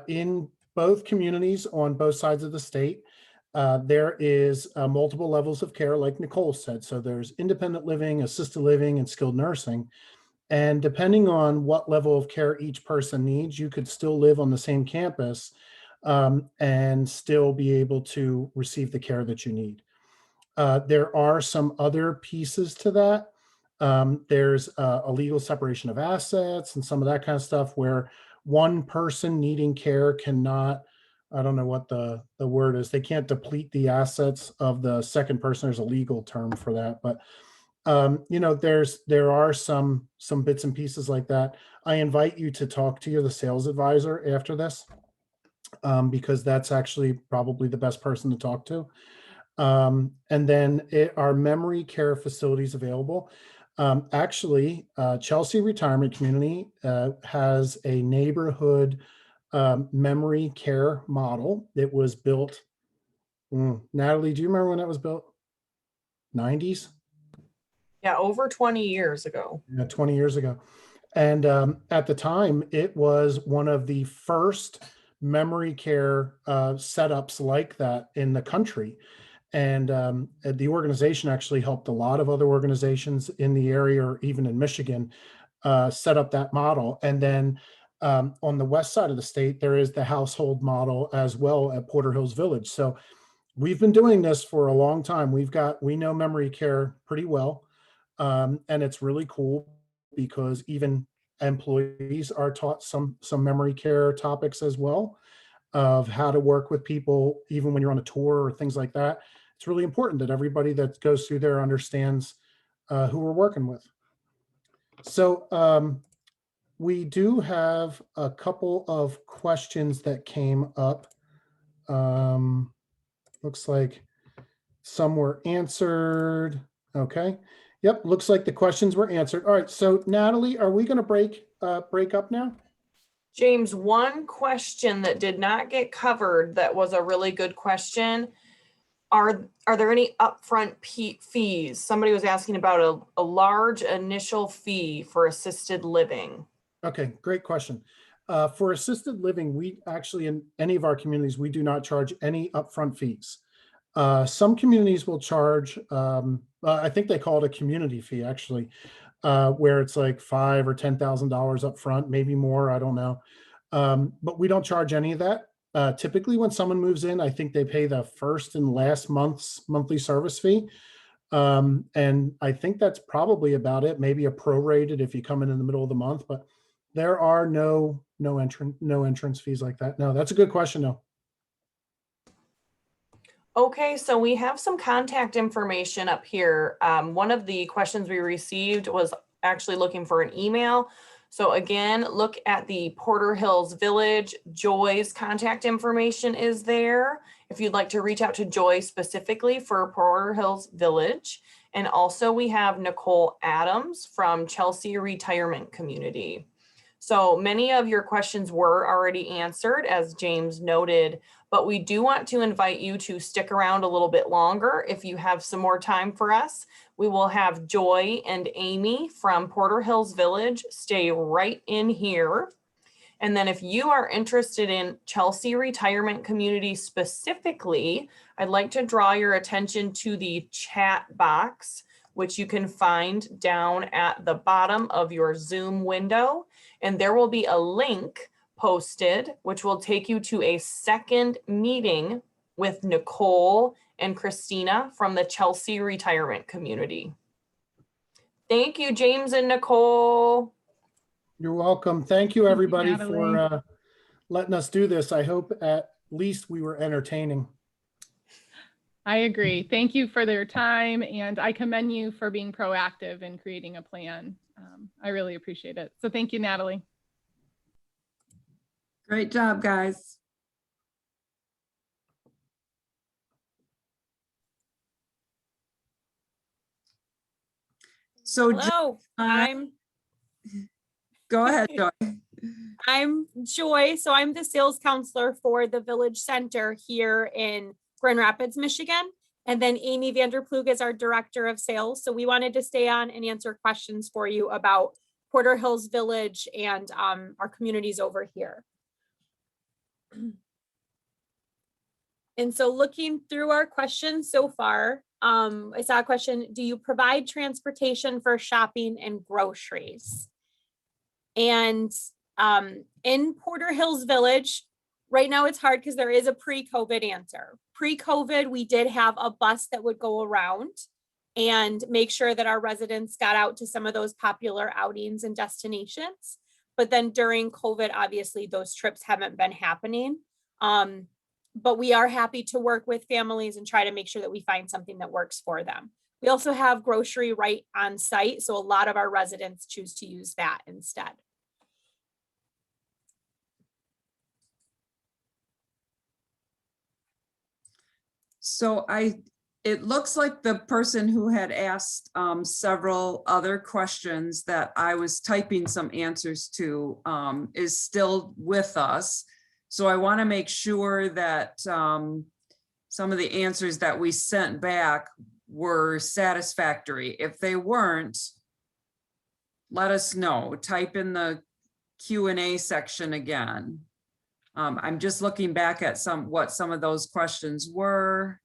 in both communities on both sides of the state. There is multiple levels of care, like Nicole said. So there's independent living, assisted living, and skilled nursing. And depending on what level of care each person needs, you could still live on the same campus and still be able to receive the care that you need. There are some other pieces to that. There's a legal separation of assets and some of that kind of stuff where one person needing care cannot, I don't know what the word is, they can't deplete the assets of the second person. There's a legal term for that, but there are some bits and pieces like that. I invite you to talk to the sales advisor after this, because that's actually probably the best person to talk to. And then are memory care facilities available? Actually, Chelsea Retirement Community has a neighborhood memory care model. It was built, Natalie, do you remember when that was built? 90s? Yeah, over 20 years ago. Yeah, 20 years ago. And at the time, it was one of the first memory care setups like that in the country. And the organization actually helped a lot of other organizations in the area, or even in Michigan, set up that model. And then on the west side of the state, there is the household model as well at Porter Hills Village. So we've been doing this for a long time. We know memory care pretty well. And it's really cool because even employees are taught some memory care topics as well, of how to work with people, even when you're on a tour or things like that. It's really important that everybody that goes through there understands who we're working with. So we do have a couple of questions that came up. Looks like some were answered. Okay. Yep. Looks like the questions were answered. All right. So Natalie, are we going to break up now? James, one question that did not get covered that was a really good question. Are there any upfront fees? Somebody was asking about a large initial fee for assisted living. Okay, great question. For assisted living, we actually, in any of our communities, we do not charge any upfront fees. Some communities will charge, I think they call it a community fee actually, where it's like $5,000 or $10,000 up front, maybe more, I don't know. But we don't charge any of that. Typically when someone moves in, I think they pay the first and last month's monthly service fee. And I think that's probably about it. Maybe a prorated if you come in the middle of the month, but there are no entrance fees like that. No, that's a good question though. Okay, so we have some contact information up here. One of the questions we received was actually looking for an email. So again, look at the Porter Hills Village. Joy's contact information is there. If you'd like to reach out to Joy specifically for Porter Hills Village, And also we have Nicole Adams from Chelsea Retirement Community. So many of your questions were already answered, as James noted, but we do want to invite you to stick around a little bit longer if you have some more time for us. We will have Joy and Amy from Porter Hills Village stay right in here. And then if you are interested in Chelsea Retirement Community specifically, I'd like to draw your attention to the chat box, which you can find down at the bottom of your Zoom window. And there will be a link posted, which will take you to a second meeting with Nicole and Christina from the Chelsea Retirement Community. Thank you, James and Nicole. You're welcome. Thank you, everybody, Natalie. for letting us do this. I hope at least we were entertaining. I agree. Thank you for their time, and I commend you for being proactive in creating a plan. I really appreciate it. So thank you, Natalie. Great job, guys. So Hello, go ahead, Joy. I'm Joy. So I'm the sales counselor for the Village Center here in Grand Rapids, Michigan. And then Amy Vanderplug is our director of sales. So we wanted to stay on and answer questions for you about Porter Hills Village and our communities over here. And so looking through our questions so far, I saw a question, do you provide transportation for shopping and groceries? And in Porter Hills Village, right now it's hard because there is a pre-COVID answer. Pre-COVID, we did have a bus that would go around and make sure that our residents got out to some of those popular outings and destinations. But then during COVID, obviously those trips haven't been happening. But we are happy to work with families and try to make sure that we find something that works for them. We also have grocery right on site, so a lot of our residents choose to use that instead. So it looks like the person who had asked several other questions that I was typing some answers to is still with us. So I want to make sure that some of the answers that we sent back were satisfactory. If they weren't, let us know. Type in the Q&A section again. I'm just looking back at what some of those questions were.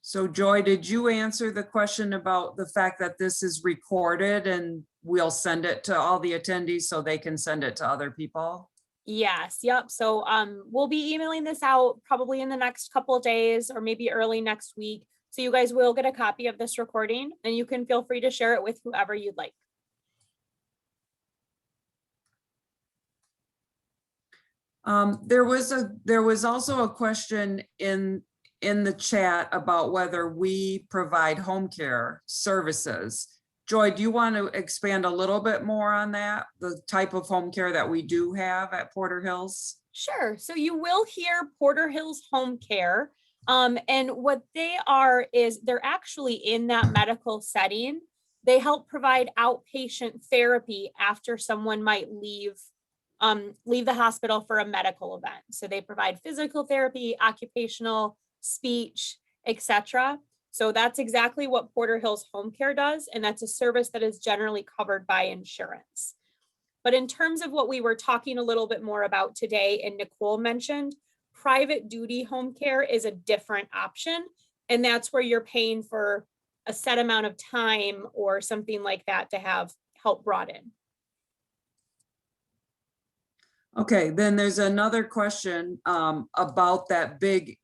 So Joy, did you answer the question about the fact that this is recorded and we'll send it to all the attendees so they can send it to other people? Yes, yep. So we'll be emailing this out probably in the next couple of days or maybe early next week. So you guys will get a copy of this recording and you can feel free to share it with whoever you'd like. There was also a question in the chat about whether we provide home care services. Joy, do you want to expand a little bit more on that? The type of home care that we do have at Porter Hills? Sure. So you will hear Porter Hills Home Care. And what they are is they're actually in that medical setting. They help provide outpatient therapy after someone might leave the hospital for a medical event. So they provide physical therapy, occupational, speech, etc. So that's exactly what Porter Hills Home Care does. And that's a service that is generally covered by insurance. But in terms of what we were talking a little bit more about today, and Nicole mentioned, private duty home care is a different option. And that's where you're paying for a set amount of time or something like that to have help brought in. Okay, then there's another question about that big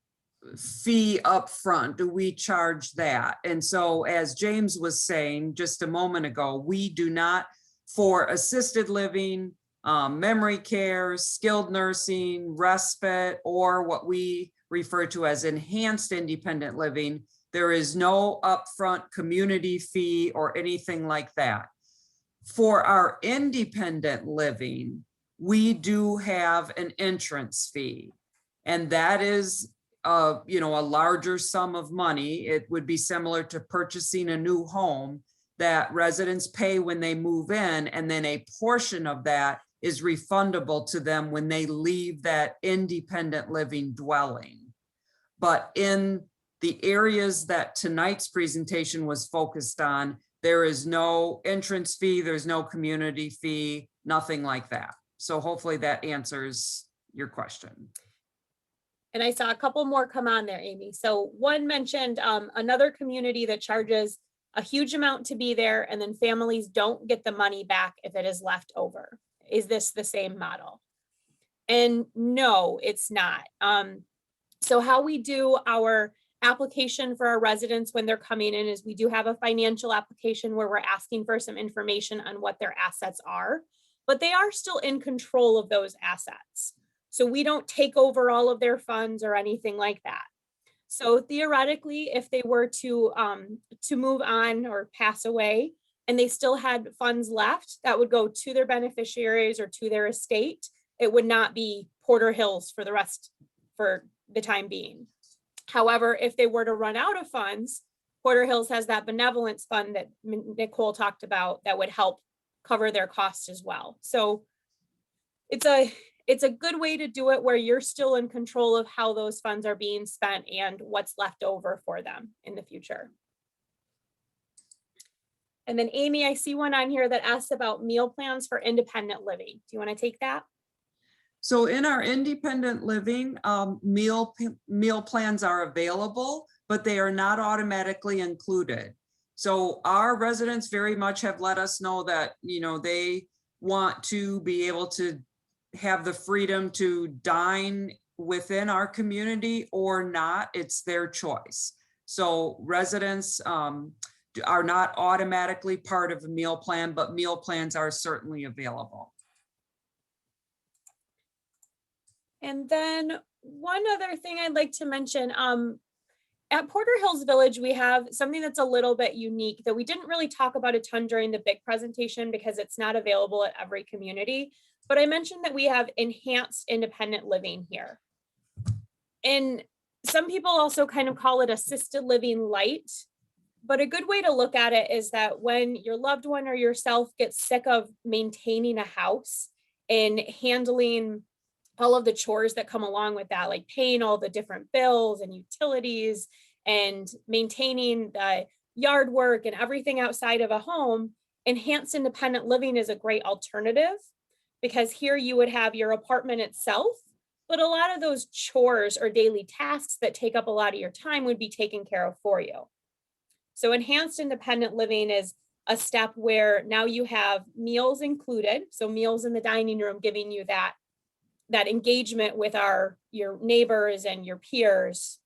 fee up front. Do we charge that? And so as James was saying just a moment ago, we do not, for assisted living, memory care, skilled nursing, respite, or what we refer to as enhanced independent living, there is no upfront community fee or anything like that. For our independent living, we do have an entrance fee. And that is, you know, a larger sum of money. It would be similar to purchasing a new home that residents pay when they move in, and then a portion of that is refundable to them when they leave that independent living dwelling. But in the areas that tonight's presentation was focused on, there is no entrance fee, there's no community fee, nothing like that. So hopefully that answers your question. And I saw a couple more come on there, Amy. So one mentioned another community that charges a huge amount to be there, and then families don't get the money back if it is left over. Is this the same model? And no, it's not. So how we do our application for our residents when they're coming in is we do have a financial application where we're asking for some information on what their assets are, but they are still in control of those assets. So we don't take over all of their funds or anything like that. So theoretically, if they were to move on or pass away and they still had funds left, that would go to their beneficiaries or to their estate. It would not be Porter Hills for the time being. However, if they were to run out of funds, Porter Hills has that benevolence fund that Nicole talked about that would help cover their costs as well. So it's a good way to do it where you're still in control of how those funds are being spent and what's left over for them in the future. And then Amy, I see one on here that asks about meal plans for independent living. Do you want to take that? So in our independent living, meal plans are available, but they are not automatically included. So our residents very much have let us know that, you know, they want to be able to have the freedom to dine within our community or not. It's their choice. So residents are not automatically part of a meal plan, but meal plans are certainly available. And then one other thing I'd like to mention, at Porter Hills Village, we have something that's a little bit unique that we didn't really talk about a ton during the big presentation because it's not available at every community. But I mentioned that we have enhanced independent living here. And some people also kind of call it assisted living light. But a good way to look at it is that when your loved one or yourself gets sick of maintaining a house and handling all of the chores that come along with that, like paying all the different bills and utilities and maintaining the yard work and everything outside of a home, enhanced independent living is a great alternative because here you would have your apartment itself, but a lot of those chores or daily tasks that take up a lot of your time would be taken care of for you. So enhanced independent living is a step where now you have meals included. So meals in the dining room, giving you that engagement with your neighbors and your peers.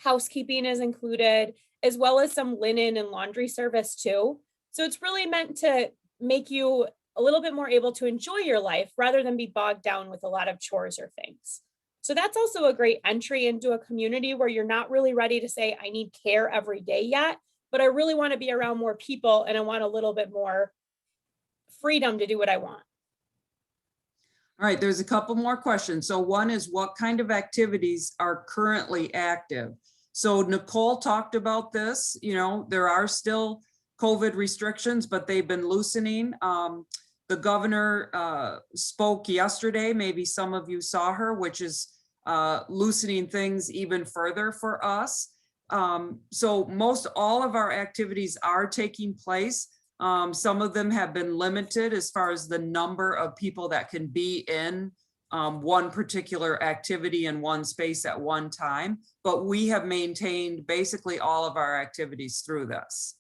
Housekeeping is included, as well as some linen and laundry service too. So it's really meant to make you a little bit more able to enjoy your life rather than be bogged down with a lot of chores or things. So that's also a great entry into a community where you're not really ready to say, I need care every day yet, but I really want to be around more people and I want a little bit more freedom to do what I want. All right, there's a couple more questions. So one is, what kind of activities are currently active? So Nicole talked about this, you know, there are still COVID restrictions, but they've been loosening. The governor spoke yesterday, maybe some of you saw her, which is loosening things even further for us. So most all of our activities are taking place. Some of them have been limited as far as the number of people that can be in one particular activity in one space at one time, but we have maintained basically all of our activities through this.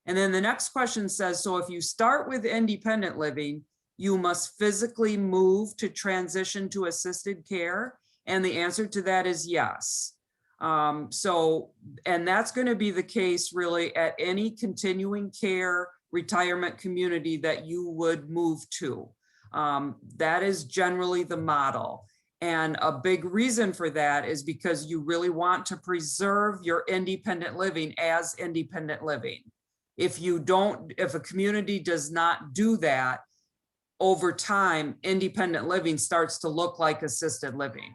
And then the next question says, so if you start with independent living, you must physically move to transition to assisted care? And the answer to that is yes. And that's going to be the case really at any continuing care retirement community that you would move to. That is generally the model. And a big reason for that is because you really want to preserve your independent living as independent living. If a community does not do that, over time, independent living starts to look like assisted living.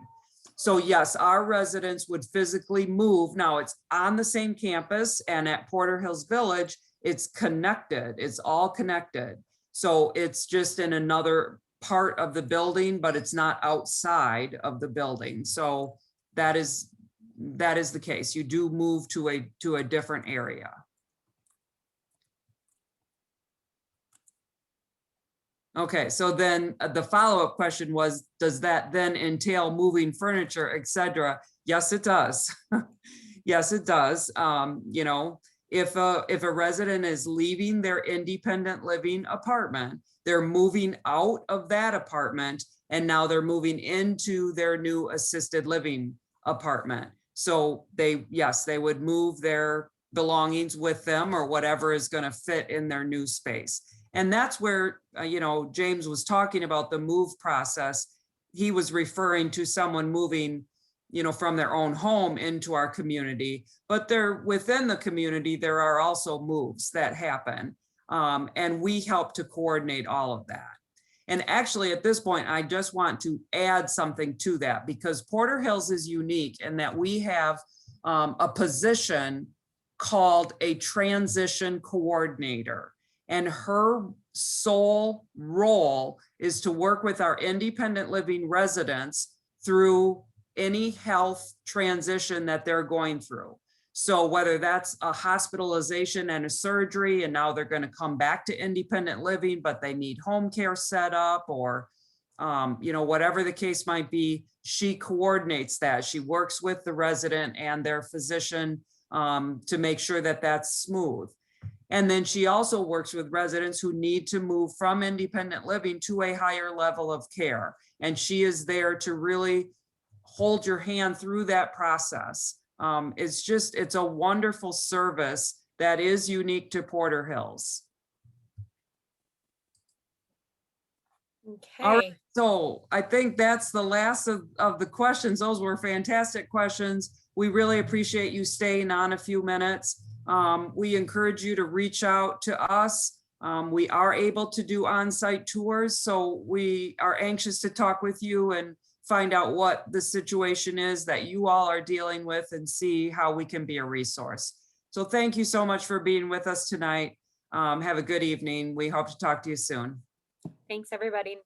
So yes, our residents would physically move. Now it's on the same campus, and at Porter Hills Village, it's connected. It's all connected. So it's just in another part of the building, but it's not outside of the building. So that is the case. You do move to a different area. Okay, so then the follow-up question was, does that then entail moving furniture, et cetera? Yes, it does. Yes, it does. You know, if a resident is leaving their independent living apartment, they're moving out of that apartment, and now they're moving into their new assisted living apartment. So yes, they would move their belongings with them, or whatever is going to fit in their new space. And that's where, you know, James was talking about the move process. He was referring to someone moving, you know, from their own home into our community, but they're within the community. There are also moves that happen. And we help to coordinate all of that. And actually at this point, I just want to add something to that, because Porter Hills is unique in that we have a position called a transition coordinator. And her sole role is to work with our independent living residents through any health transition that they're going through. So whether that's a hospitalization and a surgery, and now they're going to come back to independent living, but they need home care set up, or you know, whatever the case might be, she coordinates that. She works with the resident and their physician to make sure that that's smooth. And then she also works with residents who need to move from independent living to a higher level of care. And she is there to really hold your hand through that process. It's a wonderful service that is unique to Porter Hills. All right, Okay. so I think that's the last of the questions. Those were fantastic questions. We really appreciate you staying on a few minutes. We encourage you to reach out to us. We are able to do on-site tours, so we are anxious to talk with you and find out what the situation is that you all are dealing with and see how we can be a resource. So thank you so much for being with us tonight. Have a good evening. We hope to talk to you soon. Thanks, everybody.